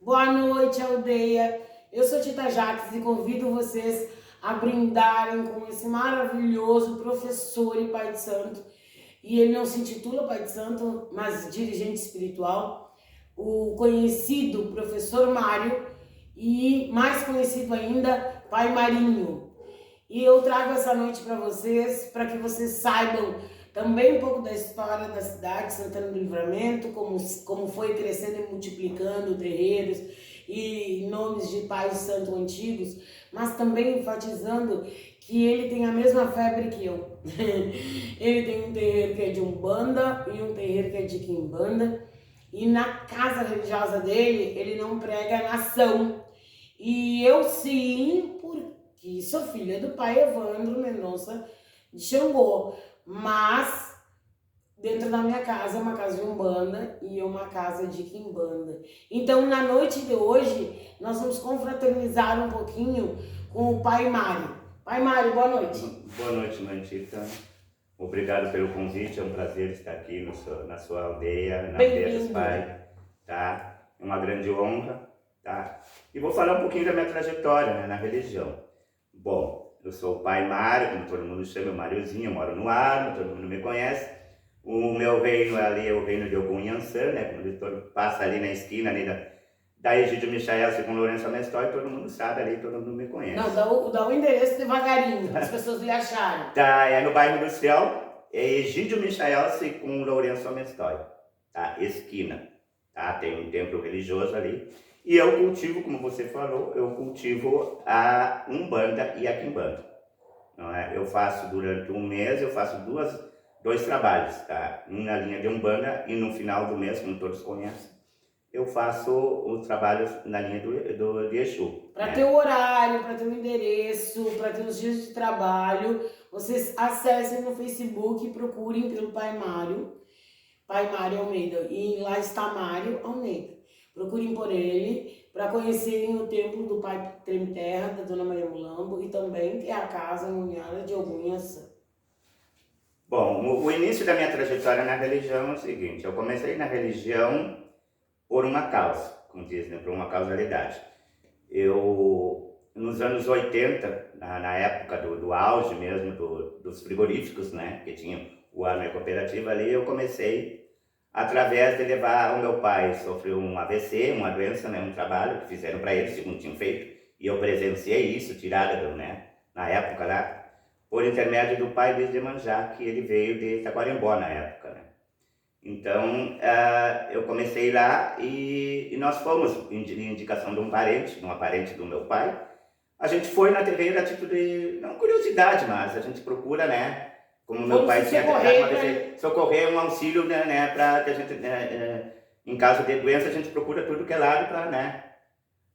Boa noite, aldeia. Eu sou Tita Jaques e convido vocês a brindarem com esse maravilhoso professor e pai de santo. E ele não se intitula pai de santo, mas dirigente espiritual, o conhecido professor Mário e mais conhecido ainda, pai Marinho. E eu trago essa noite para vocês, para que vocês saibam também um pouco da história da cidade de Santana do Livramento, como foi crescendo e multiplicando terreiros e nomes de pais de santo antigos, mas também enfatizando que ele tem a mesma febre que eu. Ele tem um terreiro que é de Umbanda e um terreiro que é de Quimbanda, e na casa religiosa dele, ele não prega nação. E eu sim, porque sou filha do pai Evandro Mendonça de Xangô, mas dentro da minha casa é uma casa de Umbanda e é uma casa de Quimbanda. Então, na noite de hoje, nós vamos confraternizar um pouquinho com o pai Mário. Pai Mário, boa noite. Boa noite, mãe Tita. Obrigado pelo convite, é um prazer estar aqui na sua aldeia, na aldeia dos pais, tá? É uma grande honra, tá? E vou falar um pouquinho da minha trajetória, né, na religião. Bom, eu sou o pai Mário, como todo mundo chama, Máriozinho, eu moro no Arma, todo mundo me conhece. O meu reino ali é o reino de Ogum Yansan, né? Quando todo passa ali na esquina, ali da Egídio Michael com Lourenço Amestói, todo mundo sabe ali, todo mundo me conhece. Não, dá o endereço devagarinho, para as pessoas lhe acharem. Tá, é no bairro Industrial, é Egídio Michael com Lourenço Amestói, tá? Esquina, tá? Tem um templo religioso ali. E eu cultivo, como você falou, eu cultivo a Umbanda e a Quimbanda. Não é? Eu faço durante um mês, eu faço dois trabalhos, tá? Um na linha de Umbanda e no final do mês, como todos conhecem, eu faço os trabalhos na linha de Exu. Para ter o horário, para ter o endereço, para ter os dias de trabalho, vocês acessem no Facebook e procurem pelo Pai Mário Almeida. E lá está Mário Almeida. Procurem por ele para conhecerem o templo do Pai Treme Terra, da Dona Maria Mulambo, e também que é a casa munhada de Ogum Yansan. Bom, o início da minha trajetória na religião é o seguinte: eu comecei na religião por uma causa, como diz, né, por uma causalidade. Eu, nos anos 80, na época do auge mesmo dos frigoríficos, né, que tinha o Arma Cooperativa ali, eu comecei através de levar o meu pai, sofreu um AVC, uma doença, né, um trabalho que fizeram para ele, segundo tinham feito, e eu presenciei isso, tirada né, na época lá, por intermédio do pai Luiz de Manjá, que ele veio de Taquarembó na época, né. Então, eu comecei lá e nós fomos, em indicação de uma parente do meu pai, a gente foi na terreira a título de, não curiosidade, mas a gente procura, né, como meu pai tinha tentado uma vez, socorrer um auxílio, né, para que a gente, em caso de doença, a gente procura tudo que é lado para, né,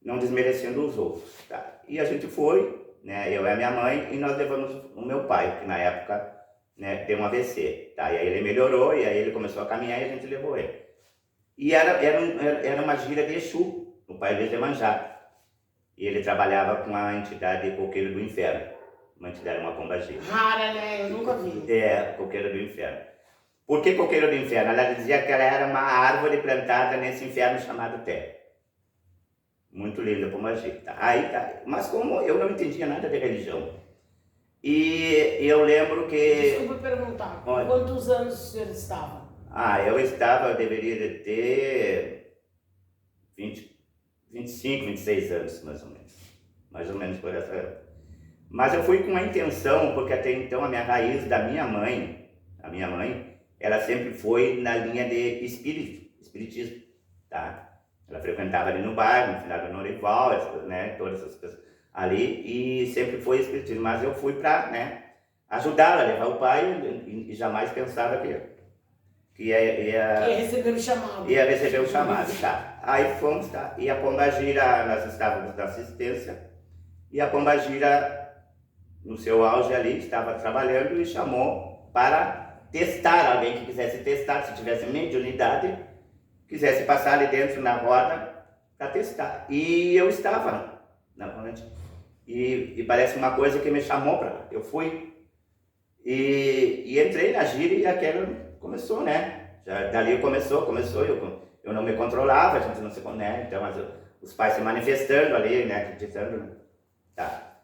não desmerecendo os outros, tá? E a gente foi, né, eu e a minha mãe, e nós levamos o meu pai, que na época, né, teve um AVC, tá? E aí ele melhorou, e aí ele começou a caminhar e a gente levou ele. E era uma gira de Exu, o pai Luiz de Manjá. E ele trabalhava com a entidade Coqueiro do Inferno, uma entidade, uma pombagira. Rara, né? Eu nunca vi. É, Coqueiro do Inferno. Por que Coqueiro do Inferno? Ela dizia que ela era uma árvore plantada nesse inferno chamado Terra. Muito linda pombagira. Tá? Aí tá. Mas como eu não entendia nada de religião, e eu lembro que... Desculpa perguntar, quantos anos o senhor estava? Eu deveria de ter 25, 26 anos, mais ou menos. Mais ou menos por essa época. Mas eu fui com uma intenção, porque até então a minha raiz da minha mãe, ela sempre foi na linha de espiritismo, tá? Ela frequentava ali no bairro, no final do Norival, né, todas essas pessoas ali, e sempre foi espiritismo. Mas eu fui para, né, ajudá-la, levar o pai, e jamais pensava que ia receber o chamado. Ia receber o chamado, tá? Aí fomos, tá? E a pombagira, nós estávamos na assistência, e a pombagira, no seu auge ali, estava trabalhando e chamou para testar, alguém que quisesse testar, se tivesse mediunidade, quisesse passar ali dentro na roda para testar. E eu estava na corrente. E parece uma coisa que me chamou para lá. Eu fui e entrei na gira e aquela começou, né? Já, dali começou, eu não me controlava, a gente não se conecta, mas os pais se manifestando ali, né, acreditando, né? Tá.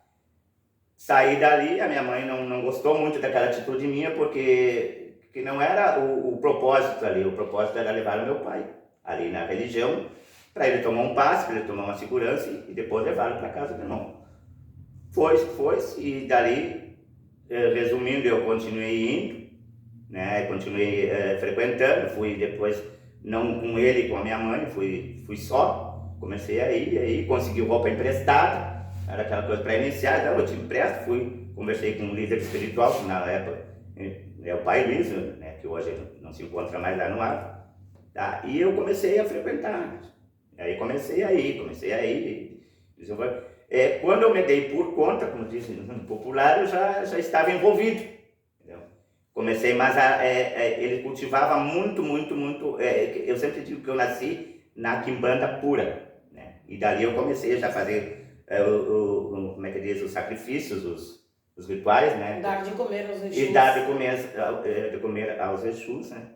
Saí dali, a minha mãe não gostou muito daquela atitude minha, porque que não era o propósito ali, o propósito era levar o meu pai ali na religião, para ele tomar um passe, para ele tomar uma segurança e depois levá-lo para casa do meu irmão. Foi, e dali, resumindo, eu continuei indo, né, continuei frequentando, fui depois, não com ele, com a minha mãe, fui só, comecei a ir, aí consegui roupa emprestada, era aquela coisa para iniciar, então eu te empresto, conversei com um líder espiritual, que na época é o pai Luiz, né, que hoje não se encontra mais lá no ar, tá? E eu comecei a frequentar, aí comecei a ir, quando eu me dei por conta, como disse no popular, eu já estava envolvido, entendeu? Comecei, mas ele cultivava muito, eu sempre digo que eu nasci na quimbanda pura, né? E dali eu comecei a já fazer como é que diz, os sacrifícios, os rituais, né? Dar de comer aos Exus. E dar de comer aos Exus, né?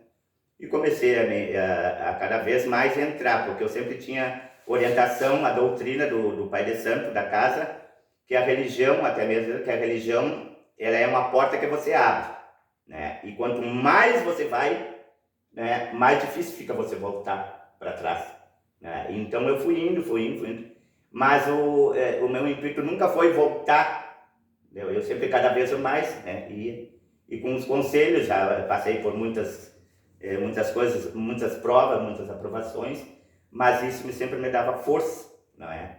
E comecei a cada vez mais entrar, porque eu sempre tinha orientação, a doutrina do Pai de Santo, da casa, que a religião, até mesmo que a religião, ela é uma porta que você abre, né? E quanto mais você vai, né, mais difícil fica você voltar para trás, né? Então eu fui indo. Mas o meu intuito nunca foi voltar, entendeu? Eu sempre cada vez mais, né, ia. E com os conselhos, já passei por muitas coisas, muitas provas, muitas aprovações, mas isso sempre me dava força, não é?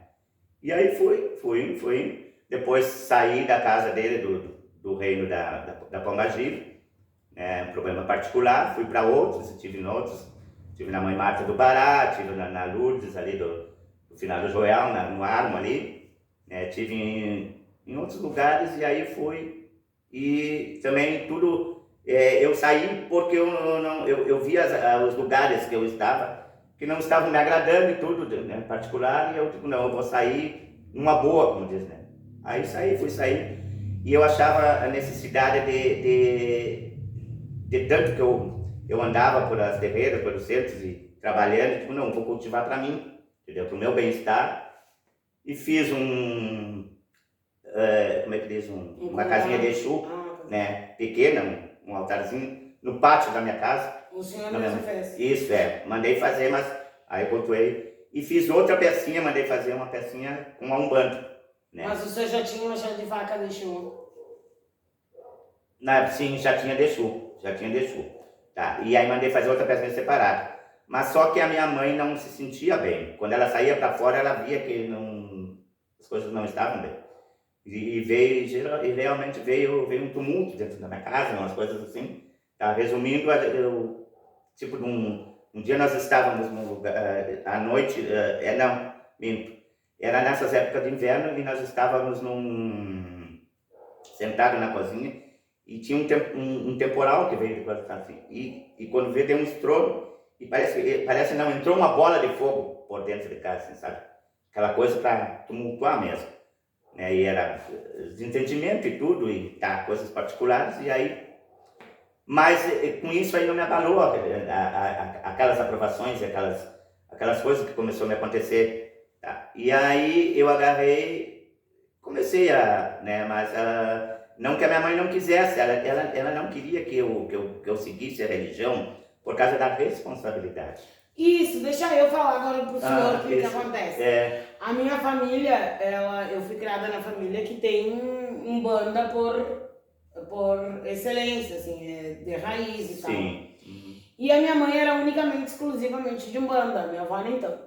E aí fui indo. Depois saí da casa dele, do reino da Pombagira, né, problema particular, fui para outros, estive na Mãe Marta do Pará, estive na Lourdes, ali do final do Joel, no Armo ali, né, estive em outros lugares, e aí fui, e também tudo, eu saí porque eu via os lugares que eu estava, que não estavam me agradando e tudo, né, particular, e eu digo, não, eu vou sair numa boa, como diz, né. Aí fui sair, e eu achava a necessidade de tanto que eu andava por as terreiras, pelos centros, e trabalhando, tipo, não, vou cultivar para mim, entendeu? Para o meu bem-estar, e fiz como é que diz, uma casinha de Exu, né, pequena, um altarzinho, no pátio da minha casa. O senhor mesmo fez? Isso, mandei fazer, mas aí continuei, e fiz outra pecinha, mandei fazer uma pecinha com a Umbanda, né. Mas o senhor já tinha uma chá de vaca de Exu? Sim, já tinha de Exu, tá, e aí mandei fazer outra pecinha separada. Mas só que a minha mãe não se sentia bem. Quando ela saía para fora, ela via que as coisas não estavam bem. E realmente veio um tumulto dentro da minha casa, umas coisas assim. Tá? Resumindo, tipo, um dia nós estávamos num lugar, à noite, não, minto. Era nessas épocas de inverno e nós estávamos sentados na cozinha e tinha um temporal que veio de coisa assim. E quando veio, deu um estouro. E parece não, entrou uma bola de fogo por dentro de casa, assim, sabe? Aquela coisa para tumultuar mesmo, né? E era desentendimento e tudo, e coisas particulares, e aí... Mas com isso aí não me abalou aquelas aprovações e aquelas coisas que começou a me acontecer, tá? E aí eu comecei né, mas não que a minha mãe não quisesse, ela não queria que eu seguisse a religião, por causa da responsabilidade. Isso, deixa eu falar agora pro senhor o que acontece. A minha família, eu fui criada na família que tem Umbanda por excelência, assim, de raiz e tal. Sim. E a minha mãe era unicamente, exclusivamente de Umbanda, minha avó nem tanto.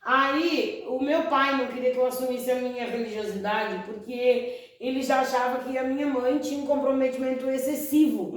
Aí, o meu pai não queria que eu assumisse a minha religiosidade, porque ele já achava que a minha mãe tinha um comprometimento excessivo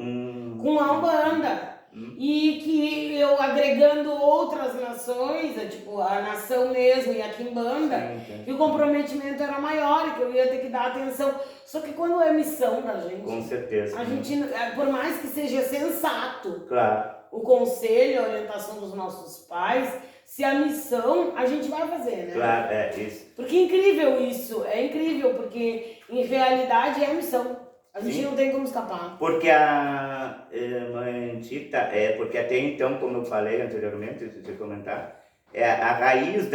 com a Umbanda. E que eu agregando outras nações, tipo a nação mesmo e a Quimbanda, que o comprometimento era maior e que eu ia ter que dar atenção. Só que quando é missão da gente, com certeza, a gente, por mais que seja sensato, claro, o conselho, a orientação dos nossos pais, se a missão, a gente vai fazer, né? Claro, isso. Porque é incrível isso, porque em realidade é a missão. A gente não tem como escapar. Porque a mãe Tita, porque até então, como eu falei anteriormente, de comentar, a raiz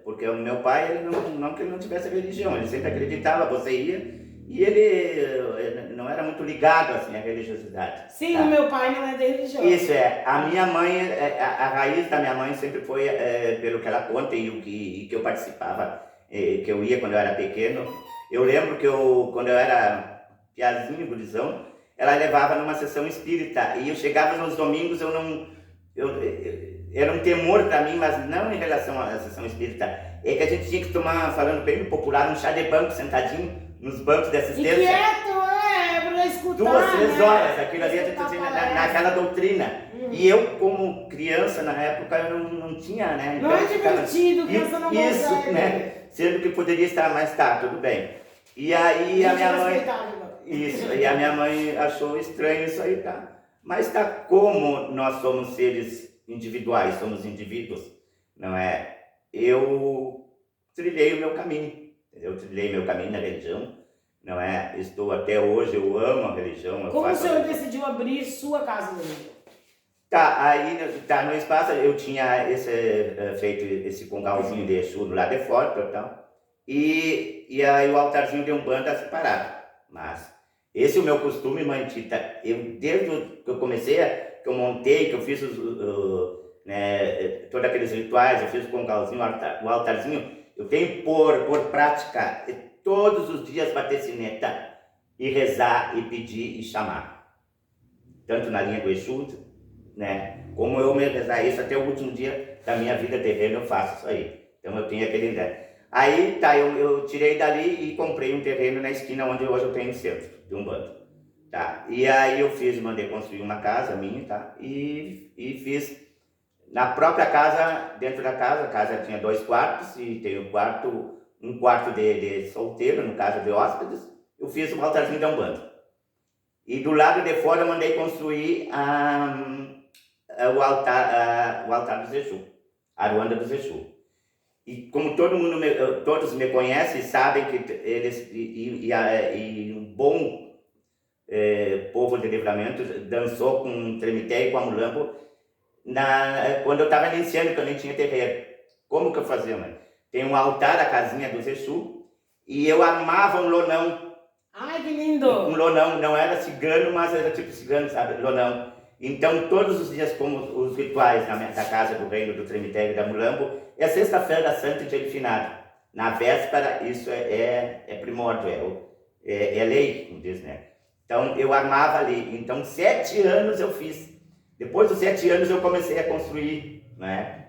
porque o meu pai, ele não que ele não tivesse religião, ele sempre acreditava, você ia, e ele não era muito ligado assim à religiosidade. Sim, tá? o meu pai não é da religião. Isso a minha mãe, a raiz da minha mãe sempre foi, pelo que ela conta e que eu participava, que eu ia quando eu era pequeno. Eu lembro que quando eu era piazinho, gurizão, ela levava numa sessão espírita, e eu chegava nos domingos, era um temor para mim, mas não em relação à sessão espírita, é que a gente tinha que tomar, falando bem popular, um chá de banco sentadinho nos bancos de assistência. E quieto, pra escutar, 2, 3 né? horas, aquilo ali a gente tinha naquela doutrina. E eu, como criança na época, eu não tinha, né? Então, não é divertido, criança não consegue. Isso, né? Sendo que poderia estar mais tarde, tudo bem. E aí a minha mãe... Isso, e a minha mãe achou estranho isso aí, tá? Mas tá, como nós somos seres individuais, somos indivíduos, não é? Eu trilhei o meu caminho, entendeu? Eu trilhei meu caminho na religião, não é? Estou até hoje, eu amo a religião. Como o senhor decidiu abrir sua casa de religião? Tá, aí no espaço eu tinha feito esse congalzinho de Exu do lado de fora e tal, e aí o altarzinho de Umbanda separado. Mas esse é o meu costume, mãe Tita. Eu, desde que eu comecei, que eu montei, que eu fiz todos aqueles rituais, eu fiz o congalzinho, o altarzinho, eu tenho por prática todos os dias bater sineta e rezar e pedir e chamar. Tanto na linha do Exu, né? Como eu me rezar isso até o último dia da minha vida terrena, eu faço isso aí. Então eu tenho aquele ideia. Aí tá, eu tirei dali e comprei um terreno na esquina onde hoje eu tenho o centro de Umbanda. Tá? E aí eu mandei construir uma casa minha, tá? E fiz na própria casa, dentro da casa, a casa tinha 2 quartos e tem um quarto de solteiro, no caso de hóspedes, eu fiz um altarzinho de Umbanda. E do lado de fora eu mandei construir o altar do Exu, a Aruanda do Exu. E como todos me conhecem, sabem que eles, e um bom povo de Livramento dançou com Tremité e com a Mulambo quando eu estava iniciando, que eu nem tinha terreiro. Como que eu fazia, mãe? Tem um altar, a casinha do Exu, e eu armava um lonão. Ai, que lindo! Um lonão, não era cigano, mas era tipo cigano, sabe? Lonão. Então, todos os dias, como os rituais da casa do reino do Tremité e da Mulambo, é sexta-feira santa e dia de finado. Na véspera, isso é primórdio, é lei, como diz, né? Então, eu armava ali. Então, 7 anos eu fiz. Depois dos 7 anos, eu comecei a construir, né?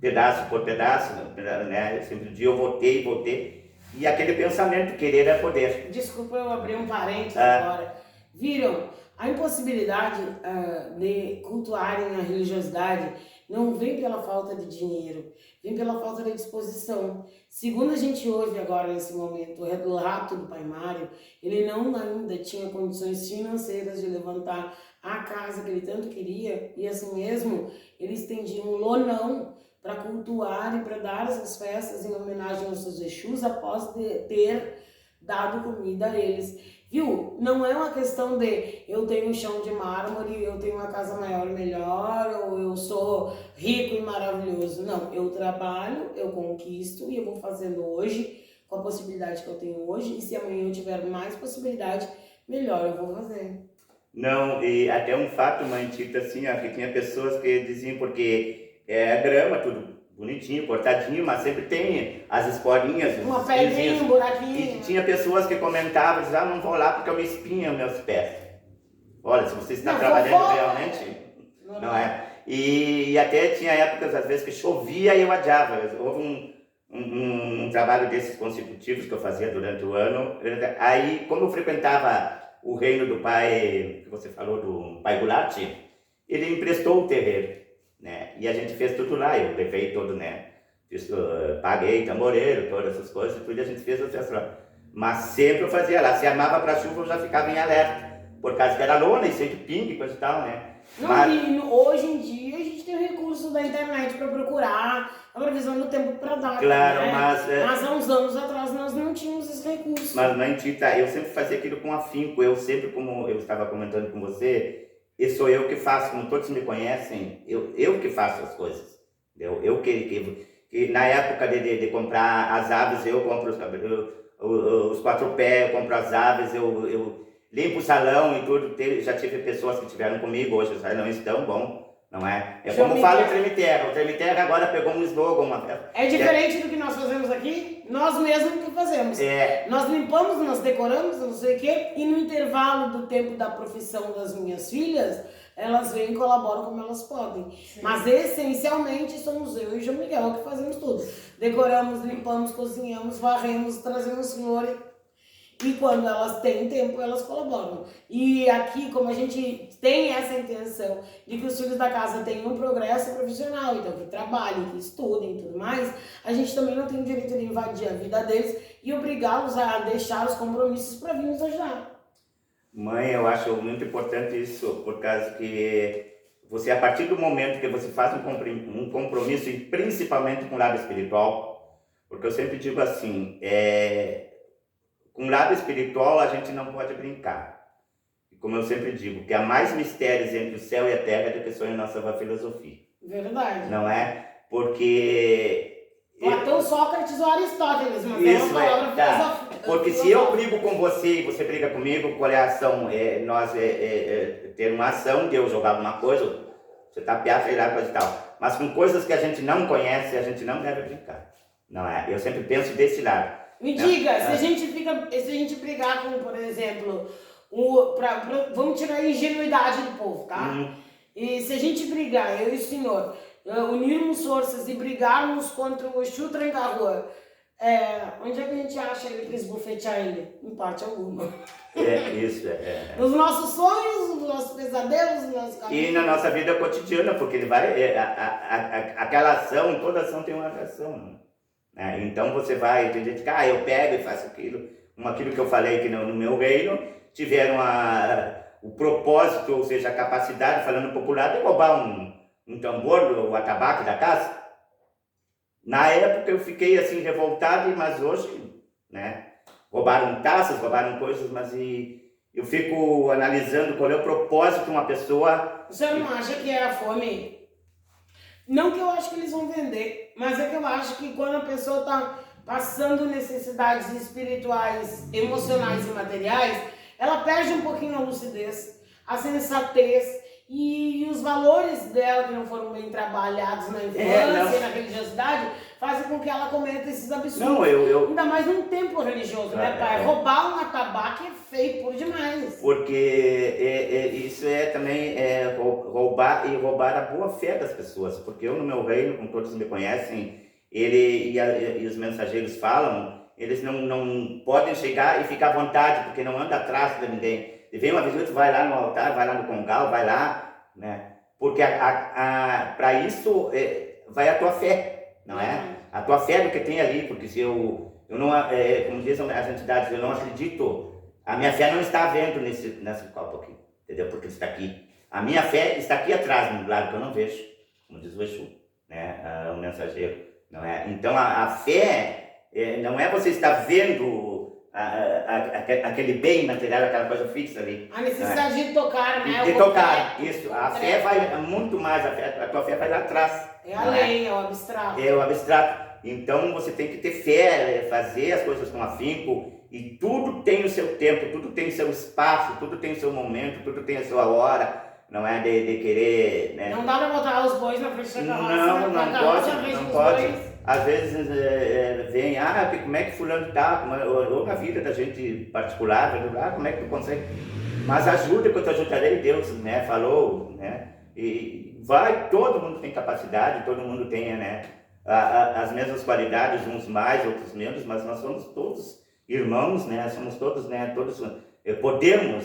Pedaço por pedaço, né? Sempre um dia eu voltei. E aquele pensamento, querer é poder. Desculpa, eu abri um parênteses agora. Viram? A impossibilidade de cultuarem a religiosidade não vem pela falta de dinheiro, vem pela falta de disposição. Segundo a gente ouve agora nesse momento, o relato do Pai Mário, ele não ainda tinha condições financeiras de levantar a casa que ele tanto queria, e assim mesmo ele estendia um lonão para cultuar e para dar essas festas em homenagem aos seus Exus após ter dado comida a eles. Viu? Não é uma questão de eu tenho um chão de mármore, eu tenho uma casa maior e melhor, ou eu sou rico e maravilhoso. Não, eu trabalho, eu conquisto e eu vou fazendo hoje com a possibilidade que eu tenho hoje, e se amanhã eu tiver mais possibilidade, melhor eu vou fazer. Não, e até um fato, mãe Tita, assim, ó, que tinha pessoas que diziam, porque é grama, tudo bonitinho, cortadinho, mas sempre tem as esporinhas, uma pedrinha, um buraquinho. E tinha pessoas que comentavam, diziam, não vou lá porque eu me espinho meus pés. Olha, se você está trabalhando realmente, não é? E até tinha épocas, às vezes, que chovia e eu adiava. Houve um trabalho desses consecutivos que eu fazia durante o ano. Aí, como eu frequentava o reino do pai, que você falou, do pai Goulart, ele emprestou o terreiro. Né? E a gente fez tudo lá, eu levei todo, né? Paguei tamboreiro, todas essas coisas, tudo, e a gente fez a festa lá. Mas sempre eu fazia lá, se armava para chuva eu já ficava em alerta, por causa que era lona e sempre pingue, coisa e tal, né? Não, mas... e hoje em dia a gente tem o recurso da internet para procurar a previsão do tempo para dar. Claro, né? mas há uns anos atrás nós não tínhamos esse recurso. Mas, mãe Tita, eu sempre fazia aquilo com afinco, eu sempre, como eu estava comentando com você, e sou eu que faço, como todos me conhecem, eu que faço as coisas, Que na época de comprar as aves, eu compro os quatro pés, eu compro as aves, eu limpo o salão e tudo. Já tive pessoas que tiveram comigo, hoje os salões estão bom, não é? É como fala o Treme Terra. O Treme Terra agora pegou um slogan. É diferente do que nós fazemos aqui, nós mesmos que fazemos. Nós limpamos, nós decoramos, não sei o quê, e no intervalo do tempo da profissão das minhas filhas, elas vêm e colaboram como elas podem. Sim. Mas essencialmente somos eu e o João Miguel que fazemos tudo. Decoramos, limpamos, cozinhamos, varremos, trazemos flores. E quando elas têm tempo, elas colaboram. E aqui, como a gente tem essa intenção de que os filhos da casa tenham um progresso profissional, então que trabalhem, que estudem e tudo mais, a gente também não tem o direito de invadir a vida deles e obrigá-los a deixar os compromissos para vir nos ajudar. Mãe, eu acho muito importante isso, por causa que você, a partir do momento que você faz um compromisso, e principalmente com o lado espiritual, porque eu sempre digo assim, com o lado espiritual a gente não pode brincar. E como eu sempre digo, que há mais mistérios entre o céu e a terra do que só em nossa filosofia. Verdade. Não é? Porque... Platão, Sócrates ou Aristóteles, mas isso, é uma palavra filosófica. Porque se eu brigo com você e você briga comigo, qual é a ação? Nós ter uma ação de eu jogar alguma coisa, você tapear, sei lá, coisa e tal. Mas com coisas que a gente não conhece, a gente não deve brincar. Não é? Eu sempre penso desse lado. Me diga, se a gente brigar com, por exemplo, vamos tirar a ingenuidade do povo, tá? E se a gente brigar, eu e o senhor, unirmos forças e brigarmos contra o Exu Tranca-Rua, onde é que a gente acha ele para esbofetear ele? Em parte alguma. Isso. Nos nossos sonhos, nos nossos pesadelos, nos nossos caminhos. E na nossa vida cotidiana, porque ele vai... aquela ação, toda ação tem uma reação. Né? Então você vai... Tem gente que, eu pego e faço aquilo. Aquilo que eu falei que no meu reino, tiveram o propósito, ou seja, a capacidade, falando popular, de roubar um tambor, o atabaque da casa. Na época eu fiquei assim revoltado, mas hoje, né, roubaram taças, roubaram coisas, mas eu fico analisando qual é o propósito de uma pessoa. O senhor não acha que é a fome? Não que eu acho que eles vão vender, mas é que eu acho que quando a pessoa está passando necessidades espirituais, emocionais e materiais, ela perde um pouquinho a lucidez, a sensatez e os valores dela que não foram bem trabalhados na infância e na religiosidade fazem com que ela cometa esses absurdos. Não, ainda mais num tempo religioso, né, pai? Roubar um atabaque é feio por demais. Porque isso também roubar a boa fé das pessoas. Porque eu no meu reino, como todos me conhecem, ele e os mensageiros falam, eles não podem chegar e ficar à vontade, porque não anda atrás de ninguém. E vem uma visita, vai lá no altar, vai lá no congal, vai lá, né? Porque para isso vai a tua fé, não é? A tua fé do que tem ali, porque se eu não, como dizem as entidades, eu não acredito, a minha fé não está vendo nesse copo aqui, entendeu? Porque está aqui. A minha fé está aqui atrás, no lado que eu não vejo, como diz o Exu, né? O mensageiro, não é? Então a fé não é você estar vendo aquele bem material, aquela coisa fixa ali. A necessidade de tocar, né? De tocar, isso. A fé vai muito mais, a tua fé vai lá atrás. É além, é o abstrato. É o abstrato. Então você tem que ter fé, fazer as coisas com afinco, e tudo tem o seu tempo, tudo tem o seu espaço, tudo tem o seu momento, tudo tem a sua hora, não é de querer... Né? Não dá pra botar os bois na frente da carroça. Não pode. Às vezes vem, como é que fulano tá, ou na vida da gente particular, como é que tu consegue? Mas ajuda, que eu te ajudarei, Deus, né, falou, né, e todo mundo tem capacidade, todo mundo tem, né, as mesmas qualidades, uns mais, outros menos, mas nós somos todos irmãos, né, somos todos, né, todos podemos.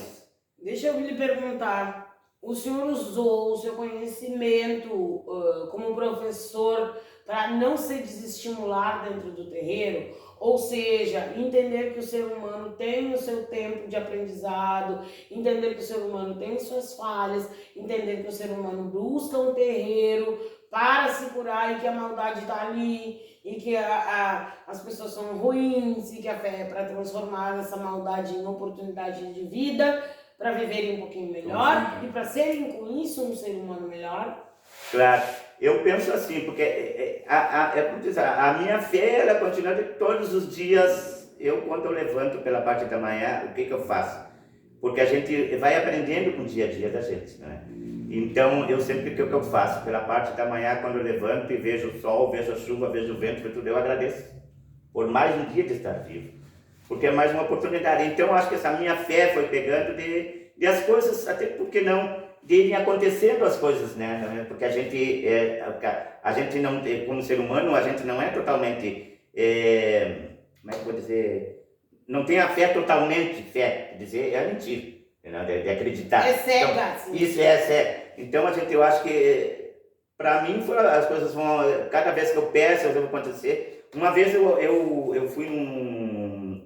Deixa eu lhe perguntar, o senhor usou o seu conhecimento como professor para não se desestimular dentro do terreiro, ou seja, entender que o ser humano tem o seu tempo de aprendizado, entender que o ser humano tem suas falhas, entender que o ser humano busca um terreiro para se curar e que a maldade está ali, e que as pessoas são ruins, e que a fé é para transformar essa maldade em oportunidade de vida, para viverem um pouquinho melhor e para serem com isso um ser humano melhor. Claro. eu penso assim, porque como diz, a minha fé, ela continua de todos os dias. Quando eu levanto pela parte da manhã, o que eu faço? Porque a gente vai aprendendo com o dia a dia da gente, né? Então, eu sempre, o que eu faço? Pela parte da manhã, quando eu levanto e vejo o sol, vejo a chuva, vejo o vento, vejo tudo, eu agradeço por mais um dia de estar vivo. Porque é mais uma oportunidade. Então, eu acho que essa minha fé foi pegando de as coisas, até porque não, de irem acontecendo as coisas, né? Porque a gente não, como ser humano, a gente não é totalmente, como é que eu vou dizer, não tem a fé totalmente, fé, dizer, é mentir, de acreditar. É cega. Então, Assim. isso é cega. Então, eu acho que, para mim, as coisas vão, cada vez que eu peço, elas vão acontecer. Uma vez eu fui num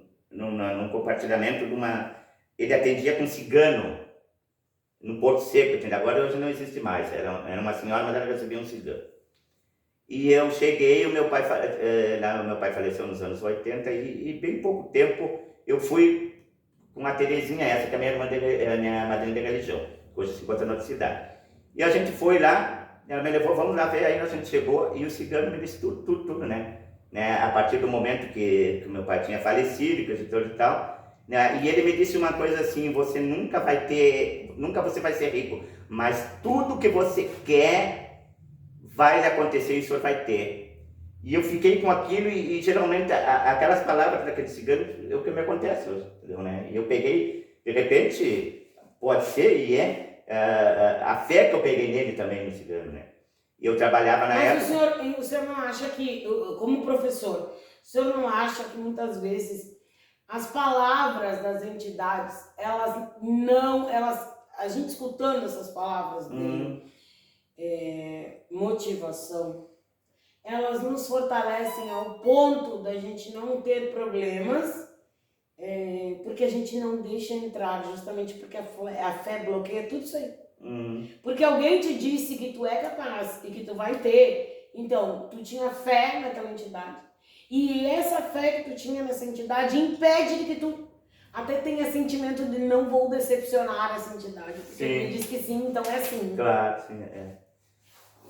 compartilhamento ele atendia com cigano, no Porto Seco, entendeu? Agora hoje não existe mais, era uma senhora, mas ela recebia um cigano. E eu cheguei, o meu pai faleceu nos anos 80 e bem pouco tempo eu fui com a Terezinha, essa que é a minha madrinha de religião, hoje se encontra na outra cidade. E a gente foi lá, ela me levou, vamos lá ver, aí a gente chegou e o cigano me disse tudo, né? A partir do momento que o meu pai tinha falecido, que e tal, né? E ele me disse uma coisa assim, você nunca você vai ser rico, mas tudo que você quer vai acontecer e o senhor vai ter. E eu fiquei com aquilo e geralmente aquelas palavras daquele cigano é o que me acontece hoje, entendeu, né? E eu peguei, de repente, pode ser e a fé que eu peguei nele também no cigano, né? E eu trabalhava na época... Mas o senhor não acha que, como professor, o senhor não acha que muitas vezes as palavras das entidades, a gente escutando essas palavras de motivação, elas nos fortalecem ao ponto da gente não ter problemas, porque a gente não deixa entrar, justamente porque a fé bloqueia tudo isso aí. Porque alguém te disse que tu é capaz e que tu vai ter, então tu tinha fé naquela entidade, e essa fé que tu tinha nessa entidade impede que tu até tenha sentimento de não vou decepcionar essa entidade, porque ele diz que sim, então é assim. Claro, sim,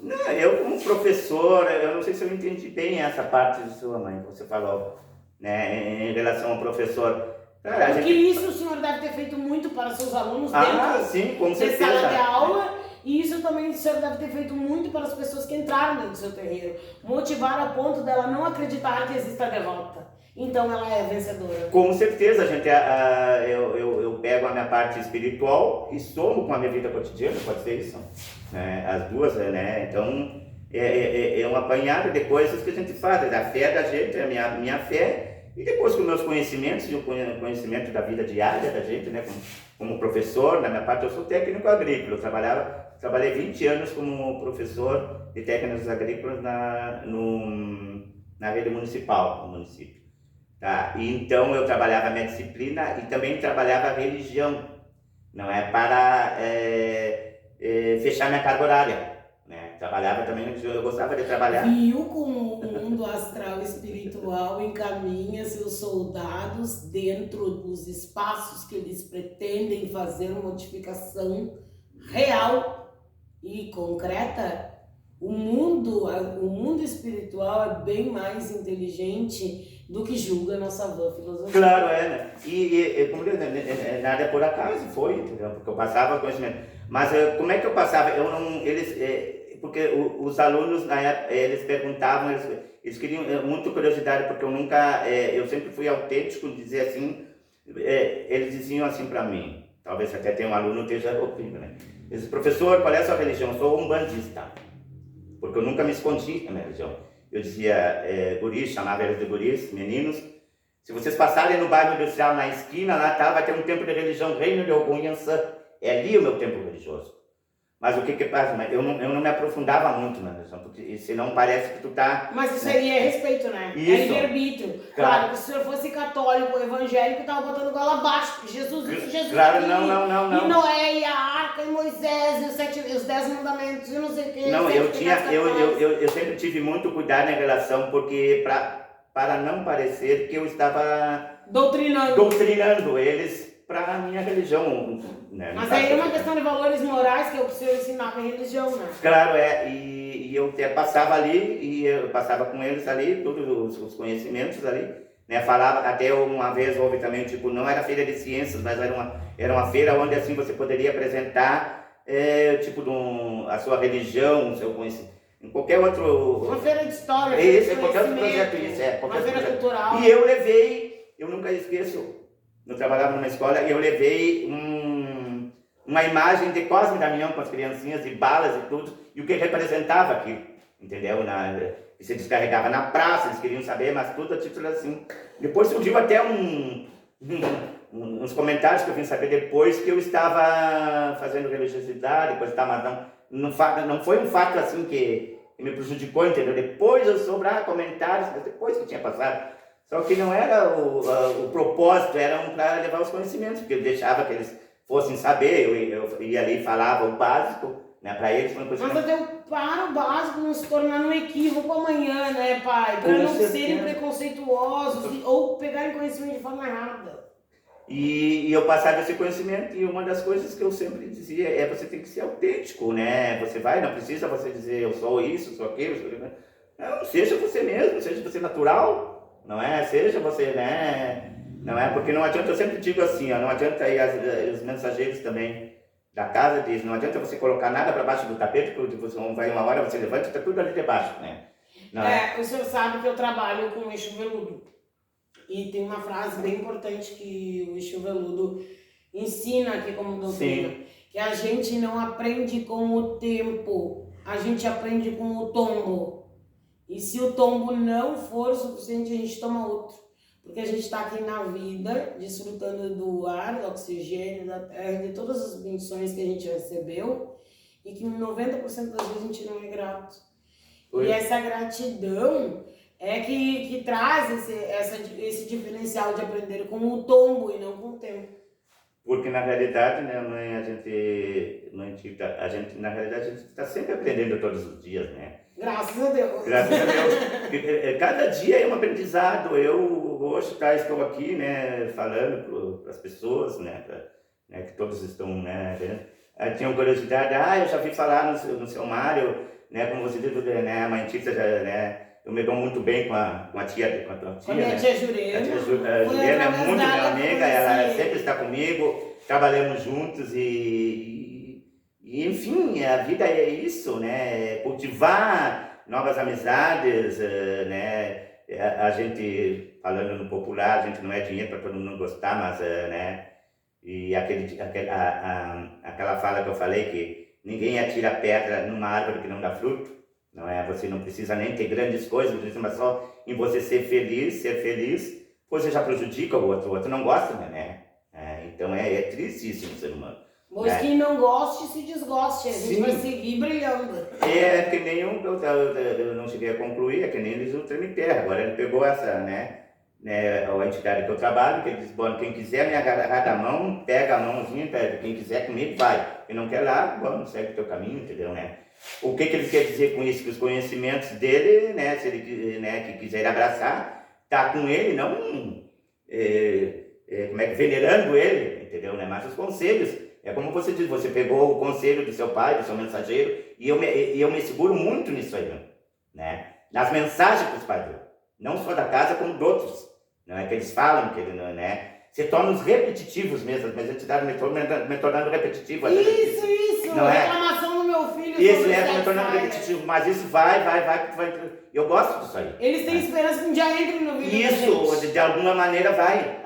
Não, eu como professor, eu não sei se eu entendi bem essa parte de sua mãe que você falou, né, em relação ao professor. Cara, porque isso o senhor deve ter feito muito para seus alunos dentro sim, com da certeza. sala de aula, e isso também o senhor deve ter feito muito para as pessoas que entraram dentro do seu terreiro, motivar a ponto dela não acreditar que existe a derrota. Então ela é vencedora. Com certeza, gente. Eu pego a minha parte espiritual e somo com a minha vida cotidiana, pode ser isso, né? As duas, né? Então é um apanhado de coisas que a gente faz, a fé da gente, a minha fé, e depois com meus conhecimentos e o conhecimento da vida diária da gente, né? Como professor, na minha parte eu sou técnico agrícola, eu trabalhei 20 anos como professor de técnicos agrícolas na rede municipal, no município. Tá? E então eu trabalhava a minha disciplina e também trabalhava a religião, não é para fechar minha carga horária, né? Trabalhava também, eu gostava de trabalhar. Viu como o mundo astral espiritual encaminha seus soldados dentro dos espaços que eles pretendem fazer modificação real e concreta? O mundo espiritual é bem mais inteligente do que julga a nossa vã filosofia. Claro, né? E como nada é por acaso, foi, entendeu? Porque eu passava conhecimento. Mas como é que eu passava? Porque os alunos, na época, eles perguntavam, eles queriam muita curiosidade, porque eu sempre fui autêntico em dizer assim, eles diziam assim para mim, talvez até tenha um aluno que esteja ouvindo, né? Eles dizem, professor, qual é a sua religião? Eu sou umbandista. Porque eu nunca me escondi na minha religião. Eu dizia, guris, chamava eles de guris, meninos, se vocês passarem no bairro industrial, na esquina, lá vai ter um templo de religião, Reino de Ogum Yansan. É ali o meu templo religioso. Mas o que passa? Eu não me aprofundava muito na religião, porque senão parece que tu tá... Mas isso aí é respeito, né? Isso. É livre-arbítrio. Claro, que se o senhor fosse católico ou evangélico, tava botando gola abaixo, porque Jesus claro, aqui, não. E Noé, e a arca, e Moisés, e os 10 mandamentos, e não sei o que. Não, eu sempre tive muito cuidado em relação, porque para não parecer que eu estava... Doutrinando eles para a minha religião, né? Mas aí é uma questão de valores morais que o senhor ensinava em religião, né? Claro, e e eu até passava ali, e eu passava com eles ali, todos os conhecimentos ali, né? Falava, até uma vez houve também, tipo, não era feira de ciências, mas era uma feira onde assim você poderia apresentar, tipo, a sua religião, o seu conhecimento, em qualquer outro... Uma feira de história, Isso, qualquer outro projeto, isso, uma feira cultural. E eu levei, eu nunca esqueço, eu trabalhava numa escola e eu levei uma imagem de Cosme e Damião com as criancinhas e balas e tudo, e o que representava aquilo, entendeu? E se descarregava na praça, eles queriam saber, mas tudo a título assim. Depois surgiu até uns comentários que eu vim saber depois que eu estava fazendo religiosidade, coisa e tal, mas não foi um fato assim que me prejudicou, entendeu? Depois eu soube comentários, mas depois que tinha passado. Só que não era o propósito, era para levar os conhecimentos, porque eu deixava que eles fossem saber, eu ia ali e falava o básico, né, para eles. Mas até para o básico não se tornar um equívoco amanhã, né, pai? Para não serem preconceituosos ou pegarem conhecimento de forma errada. E eu passava esse conhecimento, e uma das coisas que eu sempre dizia é: você tem que ser autêntico, né? Você não precisa você dizer eu sou isso, sou aquilo, não, seja você mesmo, seja você natural, não é? Seja você, né? Não é? Porque não adianta, eu sempre digo assim, ó, não adianta aí os mensageiros também da casa dizem, não adianta você colocar nada para baixo do tapete, porque vai uma hora, você levanta e está tudo ali debaixo, né? O senhor sabe que eu trabalho com o eixo veludo. E tem uma frase bem importante que o eixo veludo ensina aqui como doutrina, que a gente não aprende com o tempo, a gente aprende com o tombo. E se o tombo não for suficiente, a gente toma outro. Porque a gente está aqui na vida, desfrutando do ar, do oxigênio, da terra, de todas as bendições que a gente recebeu, e que 90% das vezes a gente não é grato. E essa gratidão é que traz esse diferencial de aprender com o tombo e não com o tempo. Porque na realidade, né, mãe, a gente na realidade a gente está sempre aprendendo todos os dias, né? Graças a Deus. Graças a Deus. Cada dia é um aprendizado. Eu hoje estou aqui, né, falando para as pessoas, né, que todos estão, né, tinham curiosidade. Eu já vi falar no seu Mário, né, como você disse, né, a mãe Tita, né, eu me dou muito bem com a tia, com a tua tia. Com a minha tia Jurema. A tia Jurema é muito minha amiga, ela sempre está comigo, trabalhamos juntos e enfim, a vida é isso, né? Cultivar novas amizades, né? A gente, falando no popular, a gente não é dinheiro para todo mundo gostar, mas, né? E aquela fala que eu falei, que ninguém atira pedra numa árvore que não dá fruto, não é? Você não precisa nem ter grandes coisas, mas só em você ser feliz, você já prejudica o outro não gosta, né? Então é tristíssimo o ser humano. Mas quem não goste, se desgoste, a gente vai seguir brilhando. É que nem eu não cheguei a concluir, é que nem eles o Treme Terra. Agora ele pegou essa, né, a entidade que eu trabalho, que ele diz: bom, quem quiser me agarrar da mão, pega a mãozinha, quem quiser comigo, vai. Quem não quer lá, bom, segue o teu caminho, entendeu, né? O que ele quer dizer com isso? Que os conhecimentos dele, né, se ele, né, que quiser abraçar, tá com ele, não venerando ele, entendeu, né? Mas os conselhos. É como você diz, você pegou o conselho do seu pai, do seu mensageiro, e eu me seguro muito nisso aí, né? Nas mensagens que os pais dão, não só da casa, como de outros, não é? Que eles falam, que ele, né? Se torna-os repetitivos mesmo, mas a entidade me tornando repetitivo. Isso, não é? Reclamação do meu filho. Isso, me tornando repetitivo, mas isso vai, eu gosto disso aí. Eles têm esperança que um dia entre no vídeo. Isso, de alguma maneira vai,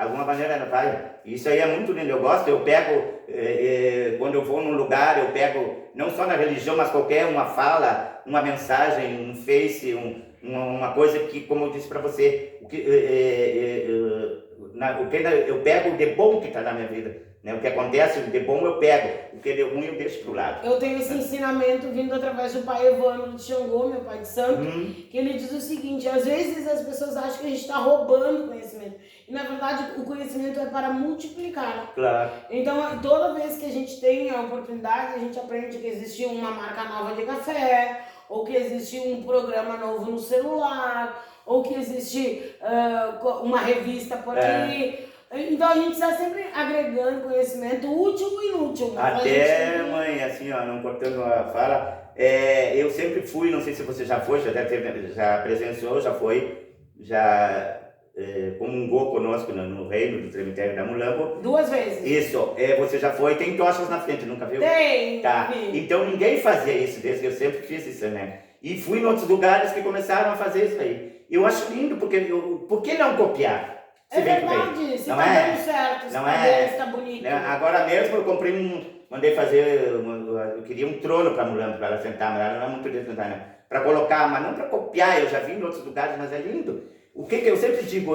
Isso aí é muito lindo, eu gosto, eu pego, quando eu vou num lugar, eu pego, não só na religião, mas qualquer uma fala, uma mensagem, um face, uma coisa que, como eu disse para você, eu pego o de bom que está na minha vida, né? O que acontece, o de bom eu pego, o que é de ruim eu deixo pro lado. Eu tenho esse ensinamento vindo através do pai Evandro de Xangô, meu pai de santo, que ele diz o seguinte: às vezes as pessoas acham que a gente está roubando conhecimento, e na verdade o conhecimento é para multiplicar. Claro. Então toda vez que a gente tem a oportunidade, a gente aprende que existe uma marca nova de café, ou que existe um programa novo no celular, ou que existe uma revista por aí. Então a gente está sempre agregando conhecimento útil e inútil. Até, mãe, assim, ó, não cortando a fala, eu sempre fui, não sei se você já foi, já presenciou, já foi, já comungou conosco no reino do cemitério da Mulambo. 2 vezes. Isso, você já foi, tem tochas na frente, nunca viu? Tem! Tá, Vi. então ninguém fazia isso, desde que eu sempre fiz isso, né? E fui em outros lugares que começaram a fazer isso aí. Eu acho lindo, porque por que não copiar? É verdade, se não tá é? dando certo, se Não tá é? bem, se tá bonito. Agora mesmo eu comprei mandei fazer, eu queria um trono para a Mulambo, para ela sentar, mas ela não é muito de sentar, né? Para colocar, mas não para copiar, eu já vi em outros lugares, mas é lindo. O que eu sempre digo,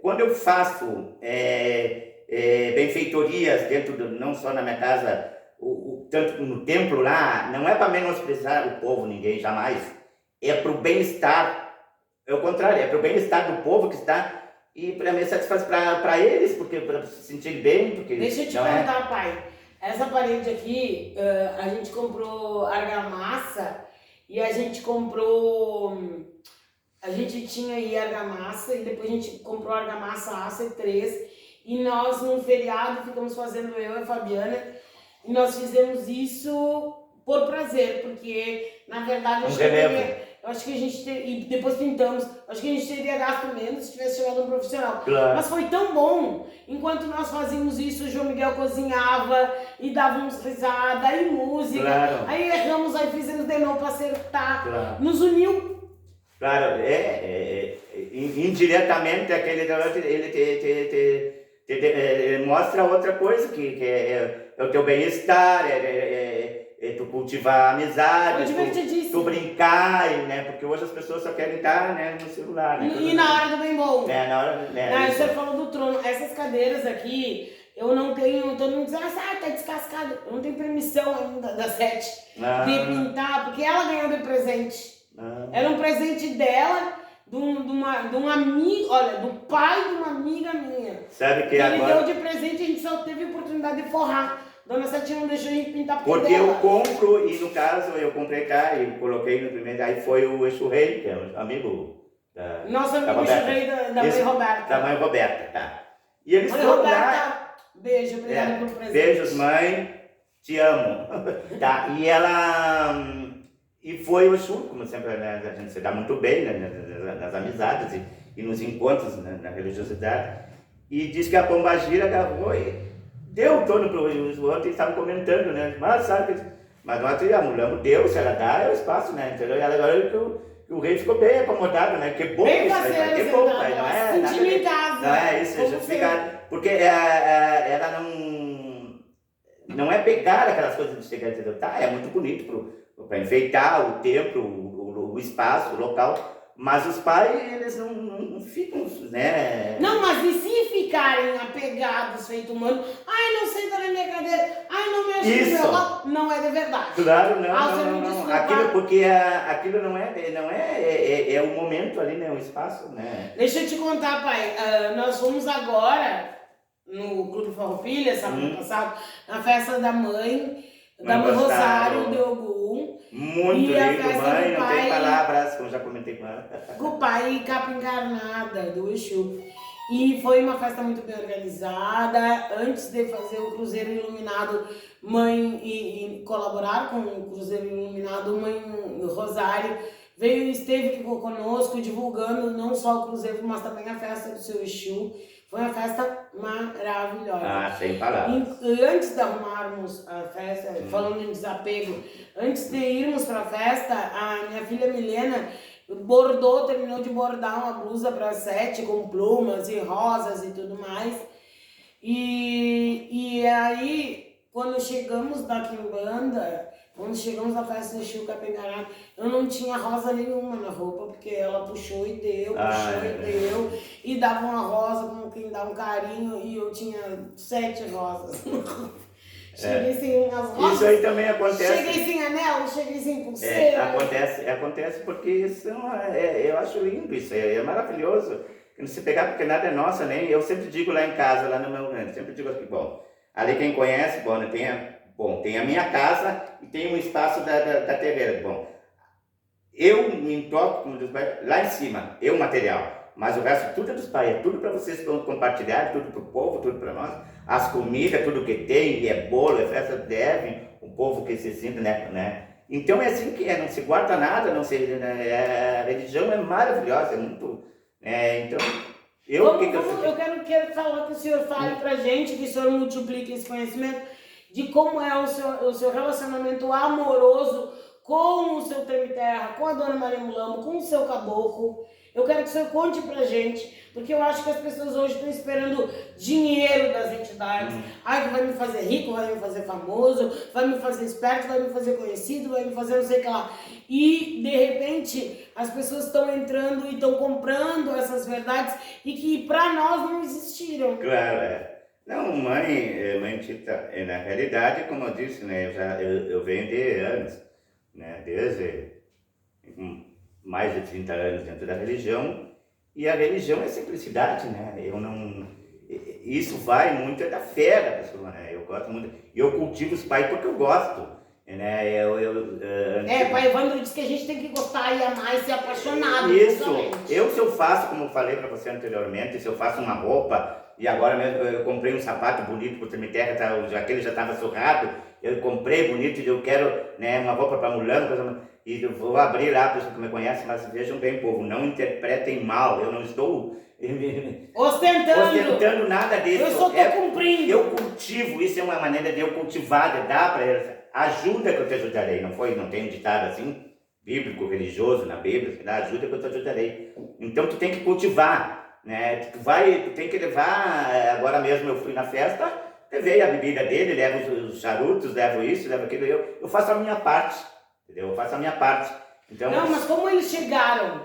quando eu faço benfeitorias dentro, não só na minha casa, tanto no templo lá, não é para menosprezar o povo, ninguém, jamais. É para o bem-estar, é o contrário, é para o bem-estar do povo que está, e para mim satisfaz para eles, porque para se sentir bem, porque Deixa eu te contar, pai. Essa parede aqui, a gente comprou argamassa e a gente comprou... A gente tinha aí argamassa e depois a gente comprou argamassa AC3 e nós, num feriado, ficamos fazendo, eu e a Fabiana, e nós fizemos isso por prazer, porque, na verdade, eu acho que a gente e depois pintamos, acho que a gente teria gasto menos se tivesse chamado um profissional. Claro. Mas foi tão bom, enquanto nós fazíamos isso, o João Miguel cozinhava e dávamos risada e música. Claro. Aí erramos, aí fizemos de novo para acertar. Claro. Nos uniu. Claro, indiretamente aquele ele mostra outra coisa, que é o teu bem-estar, tu cultivar a amizade, tu brincar, né? Porque hoje as pessoas só querem estar, né, no celular. Né? E na hora do bem bom. Na hora, o senhor falou do trono. Essas cadeiras aqui, eu não tenho, todo mundo diz, tá descascado. Eu não tenho permissão ainda da Sete de pintar, porque ela ganhou de presente. Era um presente dela, de um amigo, olha, do pai de uma amiga minha. Sabe que ele agora... deu de presente, a gente só teve oportunidade de forrar. Dona Setinha não deixou a gente pintar porque dela. Eu compro, e no caso eu comprei cá e coloquei no primeiro, aí foi o Exu Rei, que é um amigo da... Nosso amigo Exu Rei da mãe Roberta. Da mãe Roberta, tá. E eles mãe foram Roberta, lá... beijo, obrigada pelo presente. Beijos, mãe, te amo. Tá, e ela... E foi o Exu, como sempre, né, a gente se dá muito bem, né, nas amizades e nos encontros, né, na religiosidade. E diz que a Pombagira agarrou e deu todo para os outros e estavam comentando, né? Mas sabe que... Mas nós a Mulambo deu, se ela dá, é o espaço, né? Entendeu? E agora que o rei ficou bem acomodado, né? Que bom bem isso, né? Que bom, mas não é... Sentindo em casa. Não é isso, justificado. Porque ela não é pegar aquelas coisas de chegar, entendeu? Tá, é muito bonito para enfeitar o templo, o espaço, o local, mas os pais, eles não ficam, né? Não, mas e se ficarem apegados, feito humano, ai, não senta na minha cadeira, ai, não me ajuda no meu lado, não é de verdade. Claro, não. Aquilo, porque aquilo não é o momento ali, né? O espaço, né? Deixa eu te contar, pai, nós fomos agora no Clube Farroupilha, sábado passado, na festa da mãe Rosário de Ogum. Muito lindo, mãe, não tem palavras, como já comentei com ela. Com o pai capa encarnada do Exu. E foi uma festa muito bem organizada. Antes de fazer o Cruzeiro Iluminado, mãe e colaborar com o Cruzeiro Iluminado, mãe Rosário esteve aqui conosco, divulgando não só o Cruzeiro, mas também a festa do seu Exu. Foi uma festa maravilhosa. Sem palavras. E antes de arrumarmos a festa, falando em desapego, antes de irmos para a festa, a minha filha Milena terminou de bordar uma blusa para Sete com plumas e rosas e tudo mais. E aí, quando chegamos da Quimbanda, quando chegamos na festa do Exu Capengarado, eu não tinha rosa nenhuma na roupa, porque ela puxou e deu, e dava uma rosa como quem dá um carinho, e eu tinha 7 rosas. Cheguei sem as rosas. Isso aí também acontece. Cheguei sem anel, cheguei sem pulseira. Acontece porque isso eu acho lindo, isso é maravilhoso. Não se pegar porque nada é nosso, nem eu sempre digo lá em casa, lá no meu grande, sempre digo aqui, bom, ali quem conhece, bom, tem a minha casa e tem um espaço da terreira. Bom, eu me toco, como diz, lá em cima, material, mas o resto tudo é dos pais, é tudo para vocês compartilhar, tudo para o povo, tudo para nós. As comidas, tudo que tem, é bolo, é festa, deve, o povo que se sinta, né? Então é assim que é, não se guarda nada, não se, né, a religião é maravilhosa, é muito... então, eu quero falar que o senhor fale pra gente, que o senhor multiplique esse conhecimento de como é o seu relacionamento amoroso com o seu Treme-Terra, com a Dona Maria Mulambo, com o seu caboclo. Eu quero que o senhor conte pra gente, porque eu acho que as pessoas hoje estão esperando dinheiro das entidades. Ai, que vai me fazer rico, vai me fazer famoso, vai me fazer esperto, vai me fazer conhecido, vai me fazer não sei o que lá. E, de repente, as pessoas estão entrando e estão comprando essas verdades e que pra nós não existiram. Claro, Não, mãe Tita, na realidade, como eu disse, né, eu venho de anos, né, desde mais de 30 anos dentro da religião, e a religião é simplicidade, né, isso vai muito da fé da pessoa, né, eu gosto muito, eu cultivo os pais porque eu gosto, né, pai Evandro disse que a gente tem que gostar e amar e ser apaixonado. Isso, se eu faço, como eu falei para você anteriormente, se eu faço uma roupa, e agora mesmo eu comprei um sapato bonito pro Treme-Terra, aquele já estava surrado, eu comprei bonito e eu quero, né, uma roupa para Mulambo, e eu vou abrir lá, pessoas que me conhecem, mas vejam bem, povo, não interpretem mal, eu não estou ostentando nada disso. Eu só estou cumprindo. Eu cultivo, isso é uma maneira de eu cultivar, de dar para eles. Ajuda que eu te ajudarei, não tem um ditado assim, bíblico, religioso na Bíblia, ajuda que eu te ajudarei. Então tu tem que cultivar, né? Tu tem que levar, agora mesmo eu fui na festa, levei a bebida dele, levo os charutos, levo isso, levo aquilo, eu faço a minha parte, entendeu? Eu faço a minha parte. Então, não, mas como eles chegaram?